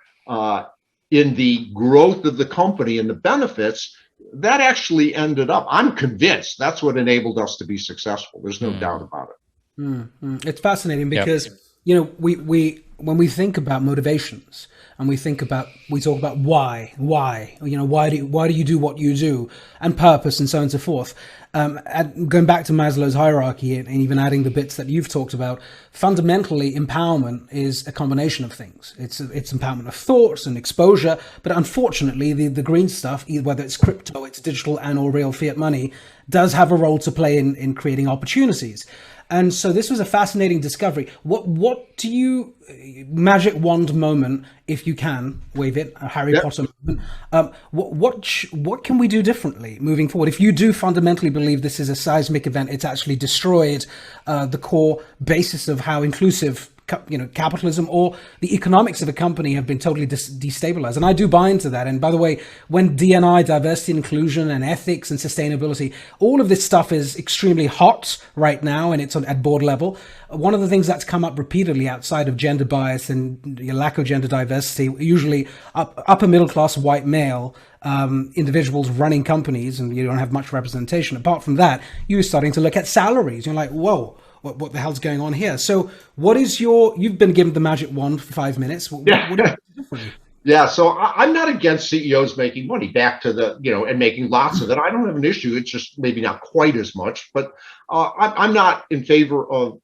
in the growth of the company and the benefits, that actually ended up, I'm convinced that's what enabled us to be successful. There's no doubt about it. It's fascinating because, we when we think about motivations and we talk about why do you do what you do, and purpose and so on and so forth. And going back to Maslow's hierarchy and even adding the bits that you've talked about, fundamentally empowerment is a combination of things. It's empowerment of thoughts and exposure, but unfortunately the green stuff, whether it's crypto, it's digital and or real fiat money, does have a role to play in creating opportunities. And so this was a fascinating discovery. What do you, magic wand moment, if you can wave it, a Harry Potter moment, what can we do differently moving forward? If you do fundamentally believe this is a seismic event, it's actually destroyed the core basis of how inclusive capitalism or the economics of a company have been totally destabilized. And I do buy into that. And by the way, when D&I, diversity and inclusion, and ethics and sustainability, all of this stuff is extremely hot right now, and it's at board level. One of the things that's come up repeatedly outside of gender bias and lack of gender diversity, usually upper middle class white male individuals running companies, and you don't have much representation. Apart from that, you're starting to look at salaries. You're like, whoa, what the hell's going on here? So what is you've been given the magic wand for 5 minutes. What is different? Yeah, so I'm not against CEOs making money, back to the, and making lots of it. I don't have an issue. It's just maybe not quite as much, but I'm not in favor of,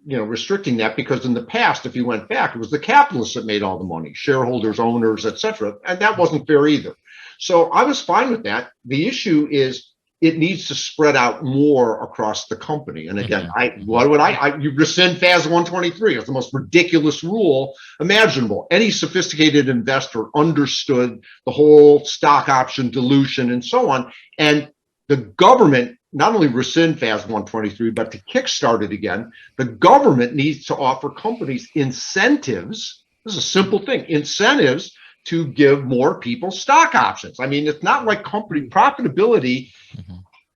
restricting that, because in the past, if you went back, it was the capitalists that made all the money, shareholders, owners, etc. And that wasn't fair either. So I was fine with that. The issue is it needs to spread out more across the company. And again, you rescind FAS 123. It's the most ridiculous rule imaginable. Any sophisticated investor understood the whole stock option dilution and so on. And the government not only rescind FAS 123, but to kickstart it again, the government needs to offer companies incentives. This is a simple thing, incentives to give more people stock options. I mean, it's not like company profitability,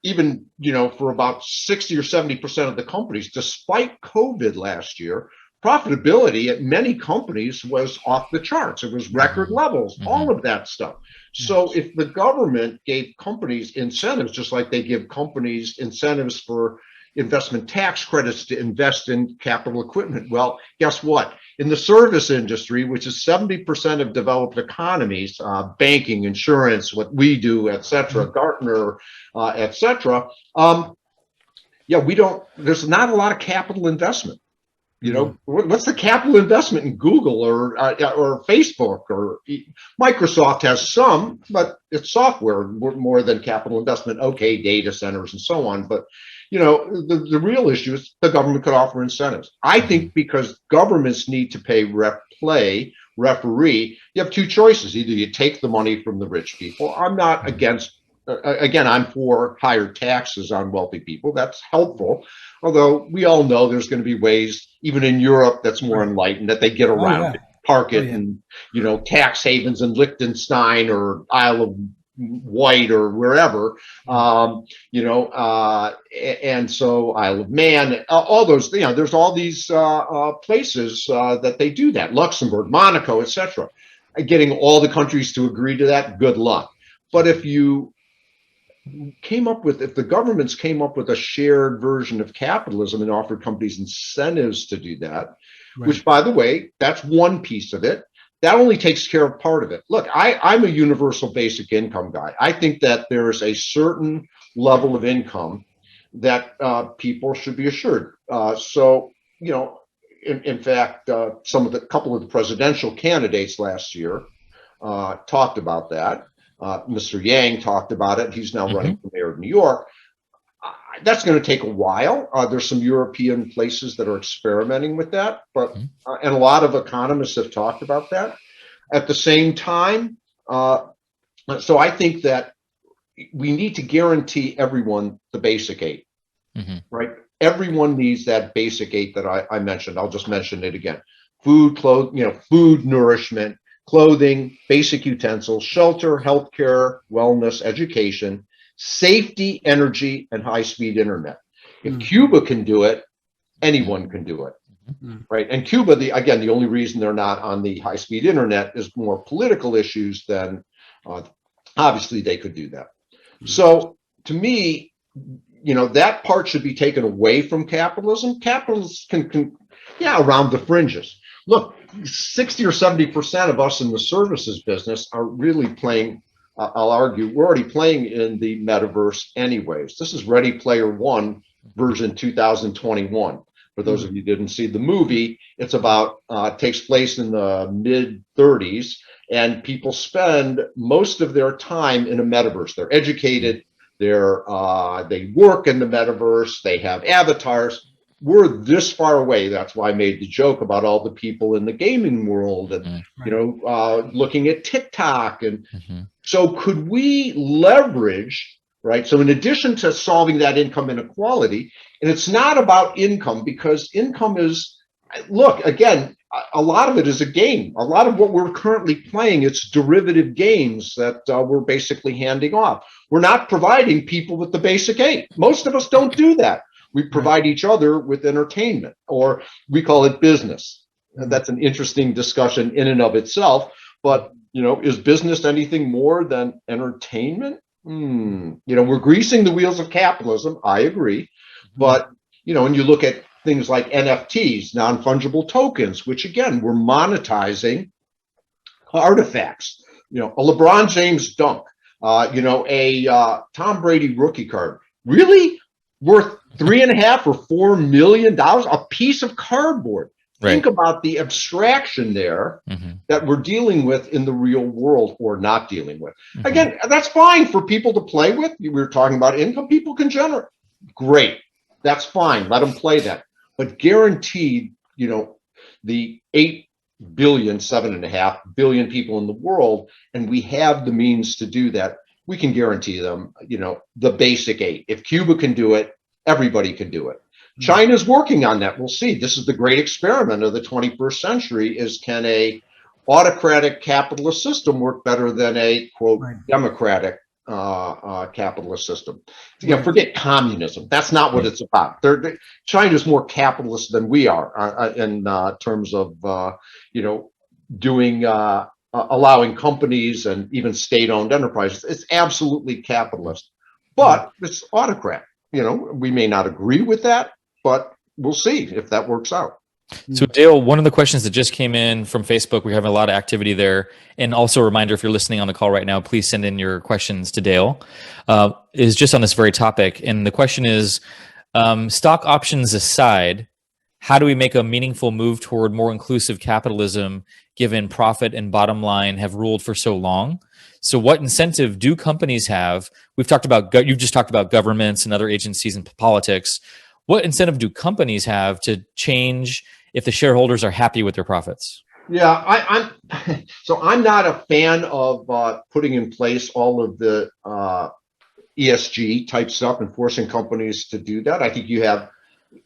even, for about 60 or 70% of the companies, despite COVID last year, profitability at many companies was off the charts. It was record levels, all of that stuff. So if the government gave companies incentives, just like they give companies incentives for investment tax credits to invest in capital equipment, well, guess what? In the service industry, which is 70% of developed economies, banking, insurance, what we do, et cetera, Gartner, et cetera, there's not a lot of capital investment. What's the capital investment in Google or Facebook or Microsoft has some, but it's software more than capital investment. Okay, data centers and so on. But, the real issue is the government could offer incentives. I think because governments need to pay referee, you have two choices. Either you take the money from the rich people. I'm not against, I'm for higher taxes on wealthy people. That's helpful. Although we all know there's going to be ways, even in Europe, that's more enlightened, that they get around it, park it in, tax havens in Liechtenstein or Isle of Wight or wherever, and so Isle of Man, all those, there's all these places that they do that, Luxembourg, Monaco, etc. Getting all the countries to agree to that, good luck. But if the governments came up with a shared version of capitalism and offered companies incentives to do that, which, by the way, that's one piece of it. That only takes care of part of it. Look, I'm a universal basic income guy. I think that there is a certain level of income that people should be assured. In fact, couple of the presidential candidates last year talked about that. Mr. Yang talked about it. He's now running for mayor of New York. That's going to take a while. There's some European places that are experimenting with that, but and a lot of economists have talked about that. At the same time, so I think that we need to guarantee everyone the basic eight, right? Everyone needs that basic eight that I mentioned. I'll just mention it again: food, food, nourishment, clothing, basic utensils, shelter, healthcare, wellness, education, safety, energy, and high-speed internet. If Cuba can do it, anyone can do it, right? And Cuba, the only reason they're not on the high-speed internet is more political issues than, obviously they could do that. So to me, that part should be taken away from capitalism. Capitalism can around the fringes. Look, 60 or 70% of us in the services business are really playing, I'll argue, we're already playing in the metaverse anyways. This is Ready Player One version 2021. For those of you who didn't see the movie, it's about, takes place in the mid 30s, and people spend most of their time in a metaverse. They're educated, they work in the metaverse, they have avatars. We're this far away. That's why I made the joke about all the people in the gaming world and, looking at TikTok. And so could we leverage, right? So in addition to solving that income inequality, and it's not about income, because income is, look, again, a lot of it is a game. A lot of what we're currently playing, it's derivative games that we're basically handing off. We're not providing people with the basic eight. Most of us don't do that. We provide each other with entertainment, or we call it business. And that's an interesting discussion in and of itself. But, is business anything more than entertainment? We're greasing the wheels of capitalism. I agree. But, when you look at things like NFTs, non-fungible tokens, which again, we're monetizing artifacts, a LeBron James dunk, a Tom Brady rookie card, really worth $3.5 or $4 million, a piece of cardboard, Think about the abstraction there that we're dealing with in the real world or not dealing with. Again, that's fine for people to play with. We were talking about income. People can generate. Great. That's fine. Let them play that. But guaranteed, the 7.5 billion people in the world, and we have the means to do that. We can guarantee them, the basic 8. If Cuba can do it, everybody can do it. China's working on that. We'll see. This is the great experiment of the 21st century: is can a autocratic capitalist system work better than a quote democratic capitalist system? Forget communism. That's not what it's about. China's more capitalist than we are in terms of doing allowing companies and even state-owned enterprises. It's absolutely capitalist, but it's autocrat. We may not agree with that, but we'll see if that works out. So Dale, one of the questions that just came in from Facebook, we're having a lot of activity there. And also a reminder, if you're listening on the call right now, please send in your questions to Dale, is just on this very topic. And the question is, stock options aside, how do we make a meaningful move toward more inclusive capitalism given profit and bottom line have ruled for so long? So what incentive do companies have? You've just talked about governments and other agencies and politics. What incentive do companies have to change if the shareholders are happy with their profits? Yeah, I'm not a fan of putting in place all of the ESG type stuff and forcing companies to do that. I think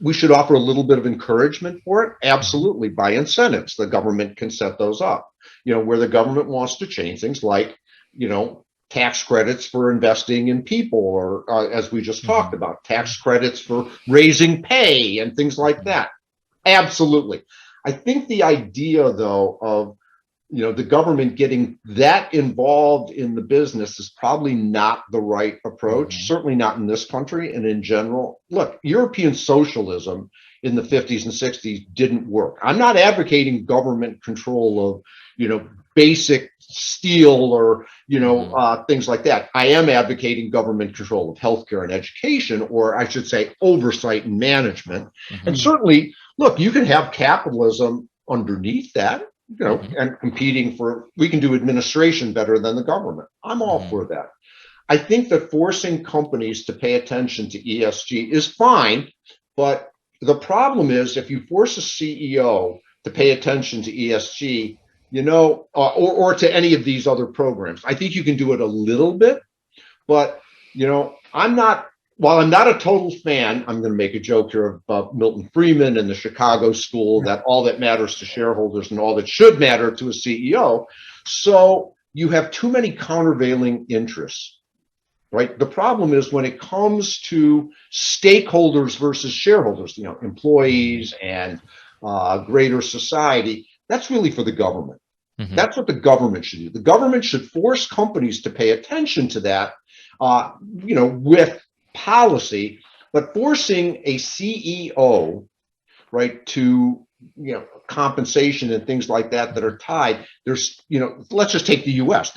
we should offer a little bit of encouragement for it. Absolutely, by incentives, the government can set those up. Where the government wants to change things, like tax credits for investing in people, or as we just talked about, tax credits for raising pay and things like that. Absolutely. I think the idea, though, of the government getting that involved in the business is probably not the right approach. Certainly not in this country and in general. Look, European socialism in the 50s and 60s didn't work. I'm not advocating government control of basic steel or things like that. I am advocating government control of healthcare and education, or I should say oversight and management. And certainly, look, you can have capitalism underneath that, and competing we can do administration better than the government. I'm all for that. I think that forcing companies to pay attention to ESG is fine, but the problem is if you force a CEO to pay attention to ESG, or to any of these other programs, I think you can do it a little bit, but while I'm not a total fan, I'm going to make a joke here about Milton Friedman and the Chicago School, that all that matters to shareholders and all that should matter to a CEO. So you have too many countervailing interests, right? The problem is when it comes to stakeholders versus shareholders, employees and greater society, that's really for the government. That's what the government should do. The government should force companies to pay attention to that, with policy, but forcing a CEO, right, to compensation and things like that are tied. There's let's just take the U.S.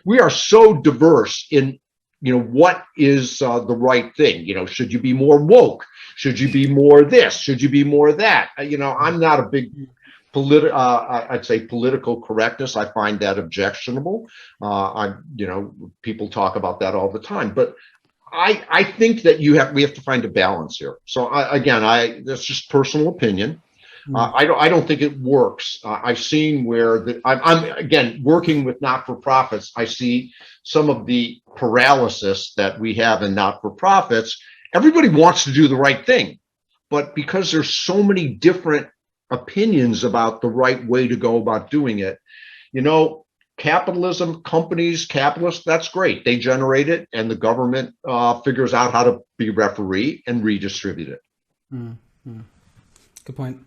We are so diverse in what is the right thing. Should you be more woke? Should you be more this? Should you be more that? I'm not a big I'd say political correctness. I find that objectionable. People talk about that all the time, but I think that we have to find a balance here. So that's just personal opinion. I don't think it works. I've seen where I'm again working with not-for-profits. I see some of the paralysis that we have in not-for-profits. Everybody wants to do the right thing, but because there's so many different opinions about the right way to go about doing it, capitalism, companies, capitalists, that's great. They generate it, and the government figures out how to be referee and redistribute it. Good point.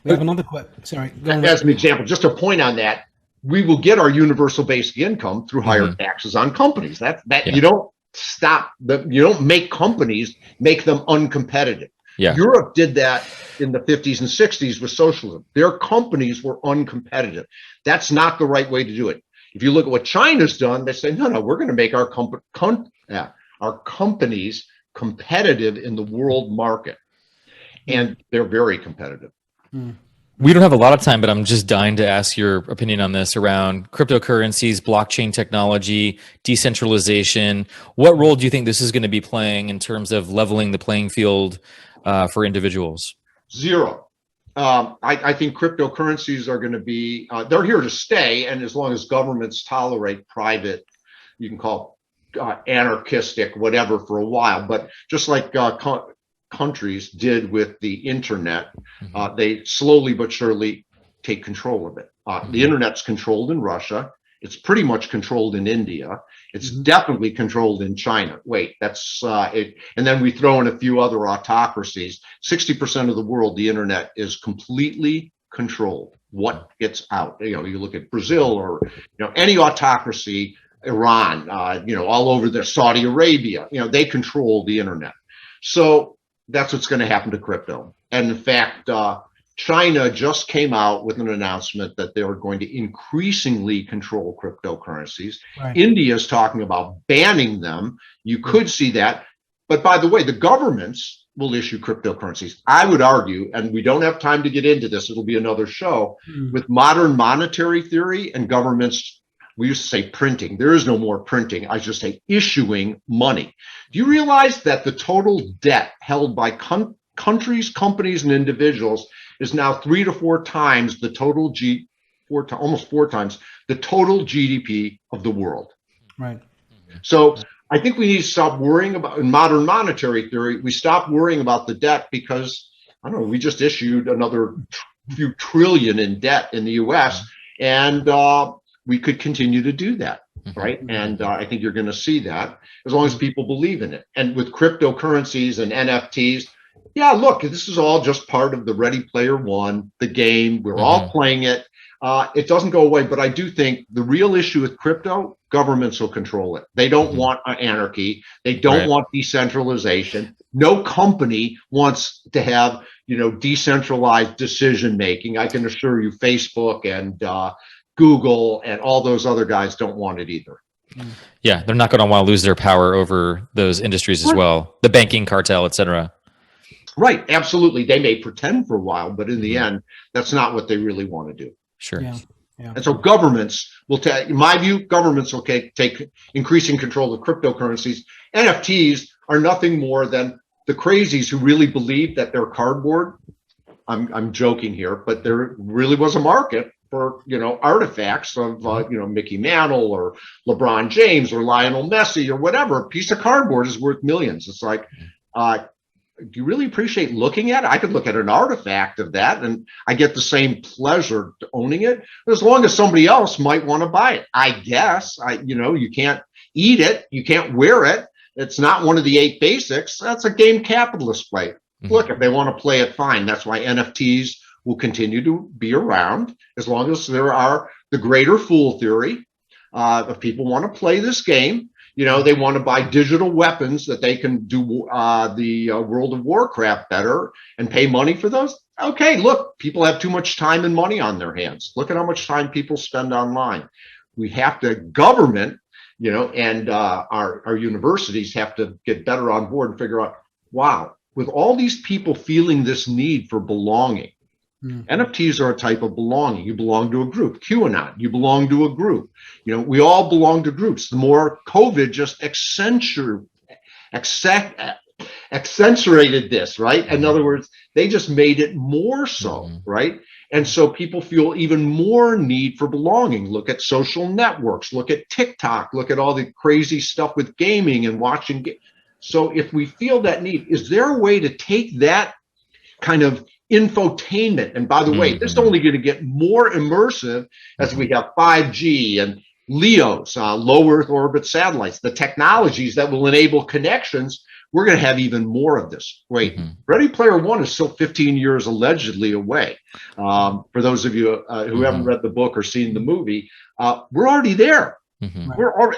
We have another question. Sorry. As an example, just a point on that, we will get our universal basic income through higher taxes on companies. You don't stop you don't make companies, make them uncompetitive. Yeah. Europe did that in the 50s and 60s with socialism. Their companies were uncompetitive. That's not the right way to do it. If you look at what China's done, they say, no, we're going to make our companies competitive in the world market. And they're very competitive. We don't have a lot of time, but I'm just dying to ask your opinion on this around cryptocurrencies, blockchain technology, decentralization. What role do you think this is going to be playing in terms of leveling the playing field for individuals? Zero. I think cryptocurrencies are going to be, they're here to stay. And as long as governments tolerate private, you can call anarchistic, whatever, for a while. But just like countries did with the internet, they slowly but surely take control of it. The internet's controlled in Russia. It's pretty much controlled in India. It's definitely controlled in China. Wait, that's it. And then we throw in a few other autocracies. 60% of the world, the internet is completely controlled. What gets out? You know, you look at Brazil or any autocracy, Iran, all over there, Saudi Arabia. They control the internet. So that's what's going to happen to crypto. And in fact, China just came out with an announcement that they were going to increasingly control cryptocurrencies. Right. India is talking about banning them. You could see that. But by the way, the governments will issue cryptocurrencies. I would argue, and we don't have time to get into this, it'll be another show, with modern monetary theory and governments. We used to say printing. There is no more printing. I just say issuing money. Do you realize that the total debt held by countries, companies, and individuals is now 3 to 4 times the total almost 4 times the total GDP of the world? Right. So I think we need to stop worrying about, in modern monetary theory, we stop worrying about the debt because, I don't know, we just issued another few trillion in debt in the US, and we could continue to do that, right? And I think you're going to see that as long as people believe in it. And with cryptocurrencies and NFTs, yeah, look, this is all just part of the Ready Player One, the game. We're all playing it. It doesn't go away, but I do think the real issue with crypto, governments will control it. They don't want anarchy. They don't want decentralization. No company wants to have, decentralized decision making. I can assure you, Facebook and Google and all those other guys don't want it either. Yeah, they're not going to want to lose their power over those industries as well. The banking cartel, et cetera. Right, absolutely. They may pretend for a while, but in the end, that's not what they really want to do. Sure. Yeah. And so governments will take, in my view, governments will take increasing control of cryptocurrencies. NFTs are nothing more than the crazies who really believe that they're cardboard. I'm joking here, but there really was a market for, artifacts of, Mickey Mantle or LeBron James or Lionel Messi or whatever. A piece of cardboard is worth millions. It's like, do you really appreciate looking at it? I could look at an artifact of that and I get the same pleasure to owning it, as long as somebody else might want to buy it. I guess, you can't eat it. You can't wear it. It's not one of the 8 basics. That's a game capitalist play. Look, if they want to play it, fine. That's why NFTs will continue to be around as long as there are the greater fool theory. If people want to play this game, they want to buy digital weapons that they can do the World of Warcraft better and pay money for those. Okay, look, people have too much time and money on their hands. Look at how much time people spend online. We have to, government, and our universities have to get better on board and figure out, wow, with all these people feeling this need for belonging, NFTs are a type of belonging. You belong to a group. QAnon, you belong to a group. We all belong to groups. The more COVID just accentuated this, right? In other words, they just made it more so, right? And so people feel even more need for belonging. Look at social networks. Look at TikTok. Look at all the crazy stuff with gaming and watching. So if we feel that need, is there a way to take that kind of infotainment? And by the way, this is only going to get more immersive as we have 5G and LEOs, low Earth orbit satellites, the technologies that will enable connections. We're going to have even more of this. Wait, Ready Player One is still 15 years allegedly away. For those of you who haven't read the book or seen the movie, we're already there.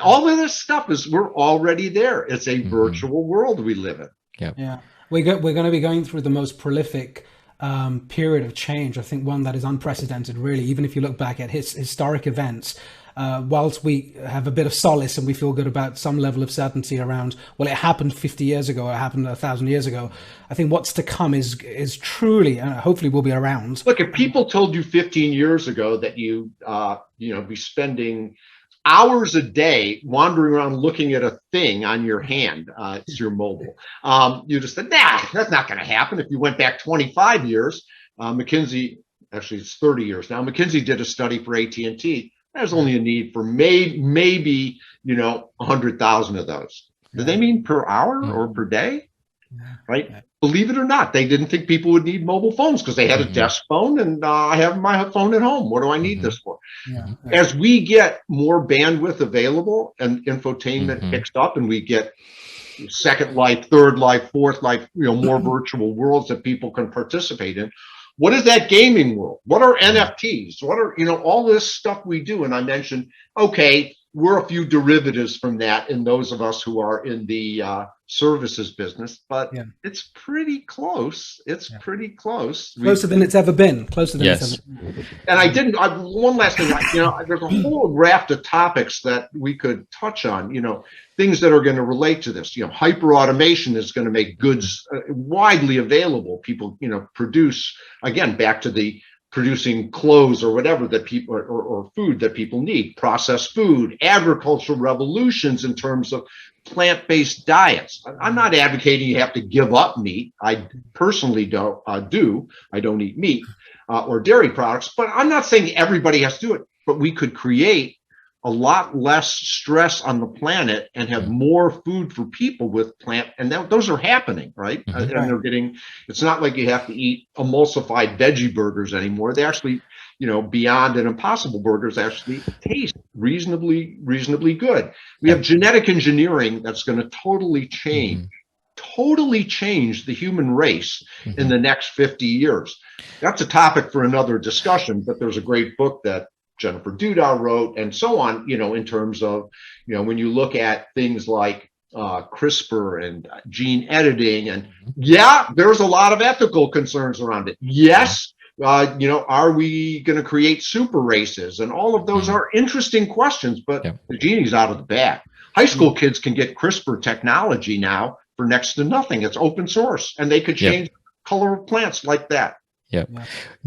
All of this stuff we're already there. It's a virtual world we live in. Yeah, we're going to be going through the most prolific period of change. I think one that is unprecedented, really. Even if you look back at historic events, whilst we have a bit of solace and we feel good about some level of certainty around, well, it happened 50 years ago, it happened 1,000 years ago. I think what's to come is truly, and hopefully will be around. Look, if people told you 15 years ago that you be spending hours a day wandering around looking at a thing on your hand, it's your mobile, you just said, nah, that's not going to happen. If you went back 25 years, McKinsey, actually it's 30 years now, McKinsey did a study for AT&T. There's only a need for maybe 100,000 of those. Do they mean per hour or per day? Right? Believe it or not, they didn't think people would need mobile phones because they had a desk phone, and I have my phone at home. What do I need this for? As we get more bandwidth available and infotainment picks up, and we get Second Life, Third Life, Fourth Life, more virtual worlds that people can participate in. What is that gaming world? What are NFTs? What are, all this stuff we do? And I mentioned, okay, we're a few derivatives from that in those of us who are in the services business, but it's pretty close. It's pretty close. Closer than it's ever been. Closer than it's ever been. And one last thing, there's a whole raft of topics that we could touch on, things that are going to relate to this. Hyper automation is going to make goods widely available. People, produce, again, back to the producing clothes or whatever that people or food that people need, processed food, agricultural revolutions in terms of plant-based diets. I'm not advocating you have to give up meat. I personally don't I don't eat meat or dairy products, but I'm not saying everybody has to do it, but we could create a lot less stress on the planet and have more food for people with plant, and those are happening, right? And they're getting, it's not like you have to eat emulsified veggie burgers anymore. They actually, Beyond and Impossible burgers actually taste reasonably good. We have genetic engineering that's going to totally change the human race in the next 50 years. That's a topic for another discussion, but there's a great book that Jennifer Duda wrote, and so on, in terms of, when you look at things like CRISPR and gene editing, and there's a lot of ethical concerns around it. Yes, are we going to create super races? And all of those are interesting questions, but the genie's out of the bag. High school kids can get CRISPR technology now for next to nothing. It's open source, and they could change the color of plants like that. Yeah.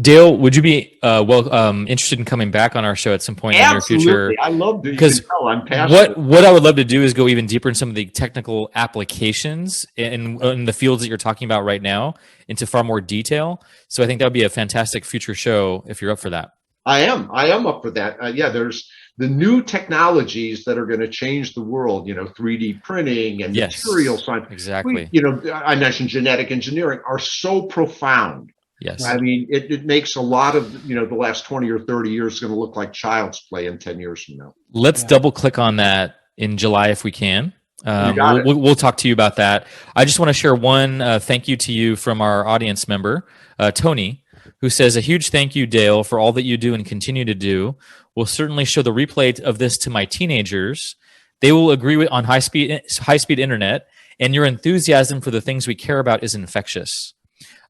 Dale, would you be interested in coming back on our show at some point in the near future? I love to, because I'm passionate. What I would love to do is go even deeper in some of the technical applications in the fields that you're talking about right now into far more detail. So I think that would be a fantastic future show if you're up for that. I am up for that. There's the new technologies that are going to change the world, 3D printing and material science. Exactly. I mentioned genetic engineering are so profound. Yes. I mean, it makes a lot of, the last 20 or 30 years going to look like child's play in 10 years from now. Let's double click on that in July if we can. We'll talk to you about that. I just want to share one thank you to you from our audience member, Tony, who says, a huge thank you, Dale, for all that you do and continue to do. We'll certainly show the replay of this to my teenagers. They will agree on high-speed internet, and your enthusiasm for the things we care about is infectious.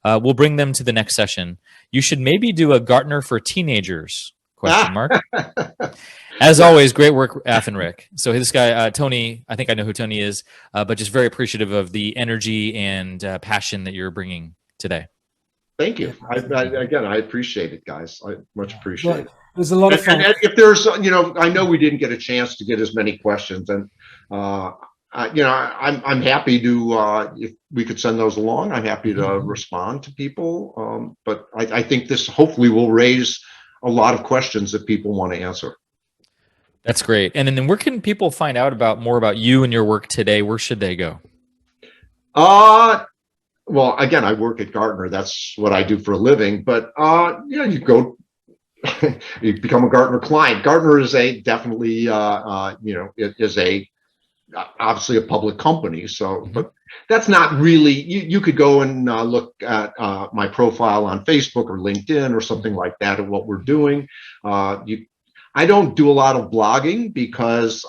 We'll bring them to the next session. You should maybe do a Gartner for teenagers, ? As always, great work, Af and Rick. So this guy, Tony, I think I know who Tony is, but just very appreciative of the energy and passion that you're bringing today. Thank you. I appreciate it, guys. I much appreciate it. There's a lot of fun. And if there's, I know we didn't get a chance to get as many questions, and I'm happy to, if we could send those along, I'm happy to respond to people. But I think this hopefully will raise a lot of questions that people want to answer. That's great. And then where can people find out more about you and your work today? Where should they go? Well, again, I work at Gartner. That's what I do for a living. But you go, you become a Gartner client. Gartner is definitely it is obviously a public company. So, but that's not really. You could go and look at my profile on Facebook or LinkedIn or something like that at what we're doing. I don't do a lot of blogging because.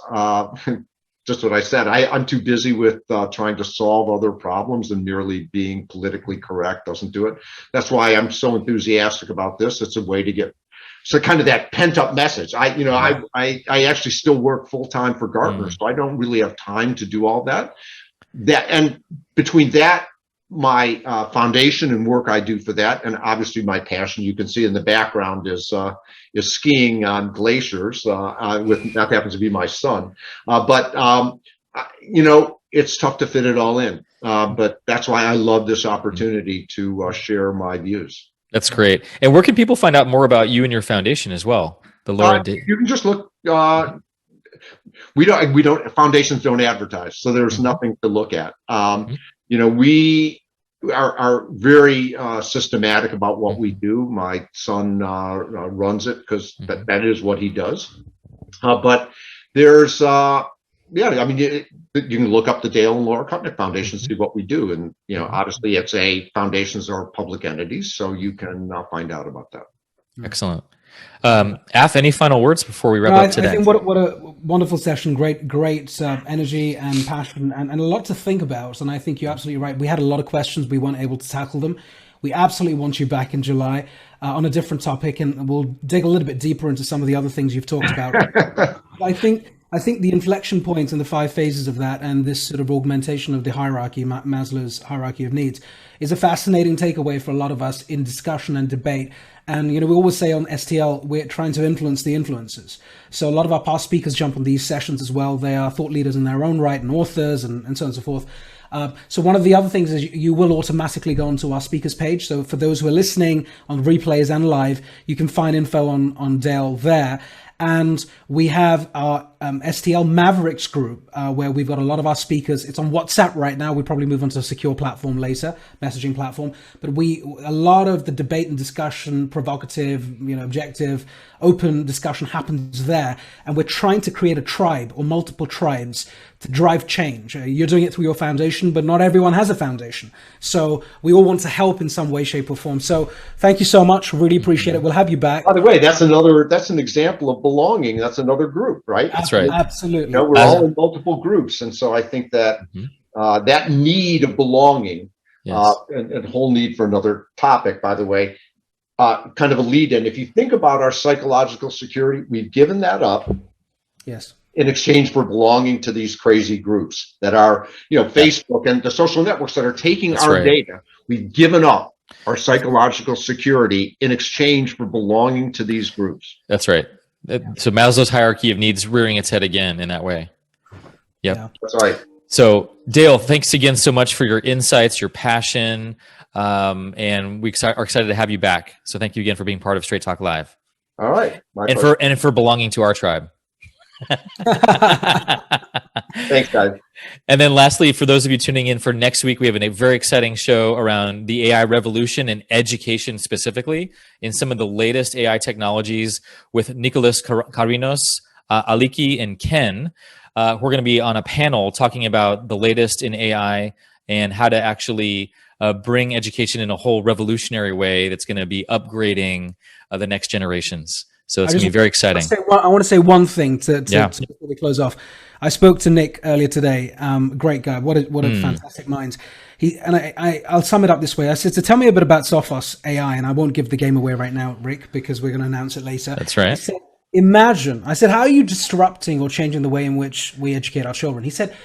Just what I said, I'm too busy with trying to solve other problems, and merely being politically correct doesn't do it. That's why I'm so enthusiastic about this. It's a way to get so kind of that pent up message. I actually still work full time for Gartner, so I don't really have time to do all that. And between that, my foundation and work I do for that, and obviously my passion, you can see in the background, is skiing on glaciers. That happens to be my son. It's tough to fit it all in. But that's why I love this opportunity to share my views. That's great. And where can people find out more about you and your foundation as well? The Laura You can just look. We don't. Foundations don't advertise, so there's nothing to look at. We are very systematic about what we do. My son runs it because that is what he does. But there's you can look up the Dale and Laura Kutnick Foundation, see what we do, and obviously foundations are public entities, so you can find out about that. Excellent. Af, any final words before we wrap up today? I think what a wonderful session, great energy and passion, and a lot to think about. And I think you're absolutely right. We had a lot of questions, we weren't able to tackle them. We absolutely want you back in July on a different topic, and we'll dig a little bit deeper into some of the other things you've talked about. I think the inflection point and the 5 phases of that, and this sort of augmentation of the hierarchy, Maslow's hierarchy of needs, is a fascinating takeaway for a lot of us in discussion and debate. And, we always say on STL, we're trying to influence the influencers. So a lot of our past speakers jump on these sessions as well. They are thought leaders in their own right and authors and so on and so forth. So one of the other things is you will automatically go onto our speakers page. So for those who are listening on replays and live, you can find info on Dale there. And we have our STL Mavericks group, where we've got a lot of our speakers. It's on WhatsApp right now. We probably move on to a secure platform later, messaging platform. But a lot of the debate and discussion, provocative, objective, open discussion happens there. And we're trying to create a tribe or multiple tribes to drive change. You're doing it through your foundation, but not everyone has a foundation. So we all want to help in some way, shape, or form. So thank you so much. Really appreciate it. We'll have you back. By the way, that's an example of belonging. That's another group, right? That's right. Absolutely. We're all in multiple groups. And so I think that that need of belonging, and whole need for another topic, by the way, kind of a lead in. If you think about our psychological security, we've given that up. Yes. In exchange for belonging to these crazy groups that are, Facebook and the social networks that are taking our data. We've given up our psychological security in exchange for belonging to these groups. That's right. So Maslow's hierarchy of needs rearing its head again in that way. Yep. Yeah. That's right. So Dale, thanks again so much for your insights, your passion, and we are excited to have you back. So thank you again for being part of Straight Talk Live. All right. And for belonging to our tribe. Thanks, guys. And then lastly, for those of you tuning in for next week, we have a very exciting show around the AI revolution and education specifically in some of the latest AI technologies with Nicholas Carinos, Aliki, and Ken. We're going to be on a panel talking about the latest in AI and how to actually bring education in a whole revolutionary way that's going to be upgrading the next generations. So it's going to be very exciting. I want to say one thing to before we close off. I spoke to Nick earlier today. Great guy. What a fantastic mind. I'll sum it up this way. I said, so tell me a bit about Sophos AI, and I won't give the game away right now, Rick, because we're going to announce it later. That's right. I said, how are you disrupting or changing the way in which we educate our children? He said,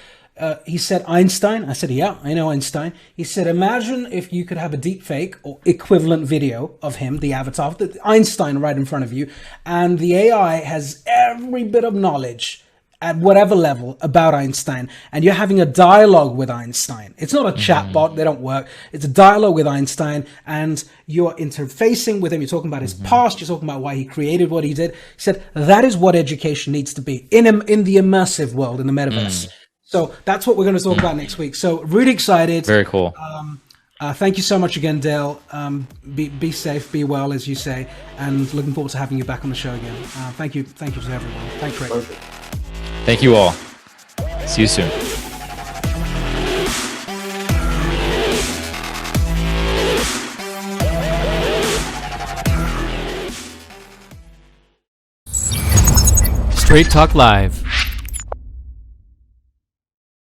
Einstein. I said, yeah, I know Einstein. He said, imagine if you could have a deep fake or equivalent video of him, the avatar, Einstein right in front of you, and the AI has every bit of knowledge at whatever level about Einstein, and you're having a dialogue with Einstein. It's not a chat bot. They don't work. It's a dialogue with Einstein, and you're interfacing with him. You're talking about his past. You're talking about why he created what he did. He said, that is what education needs to be in the immersive world, in the metaverse. So that's what we're going to talk about next week. So really excited. Very cool. Thank you so much again, Dale. Be safe, be well, as you say, and looking forward to having you back on the show again. Thank you to everyone. Thanks, Rick. Thank you all. See you soon. Straight Talk Live.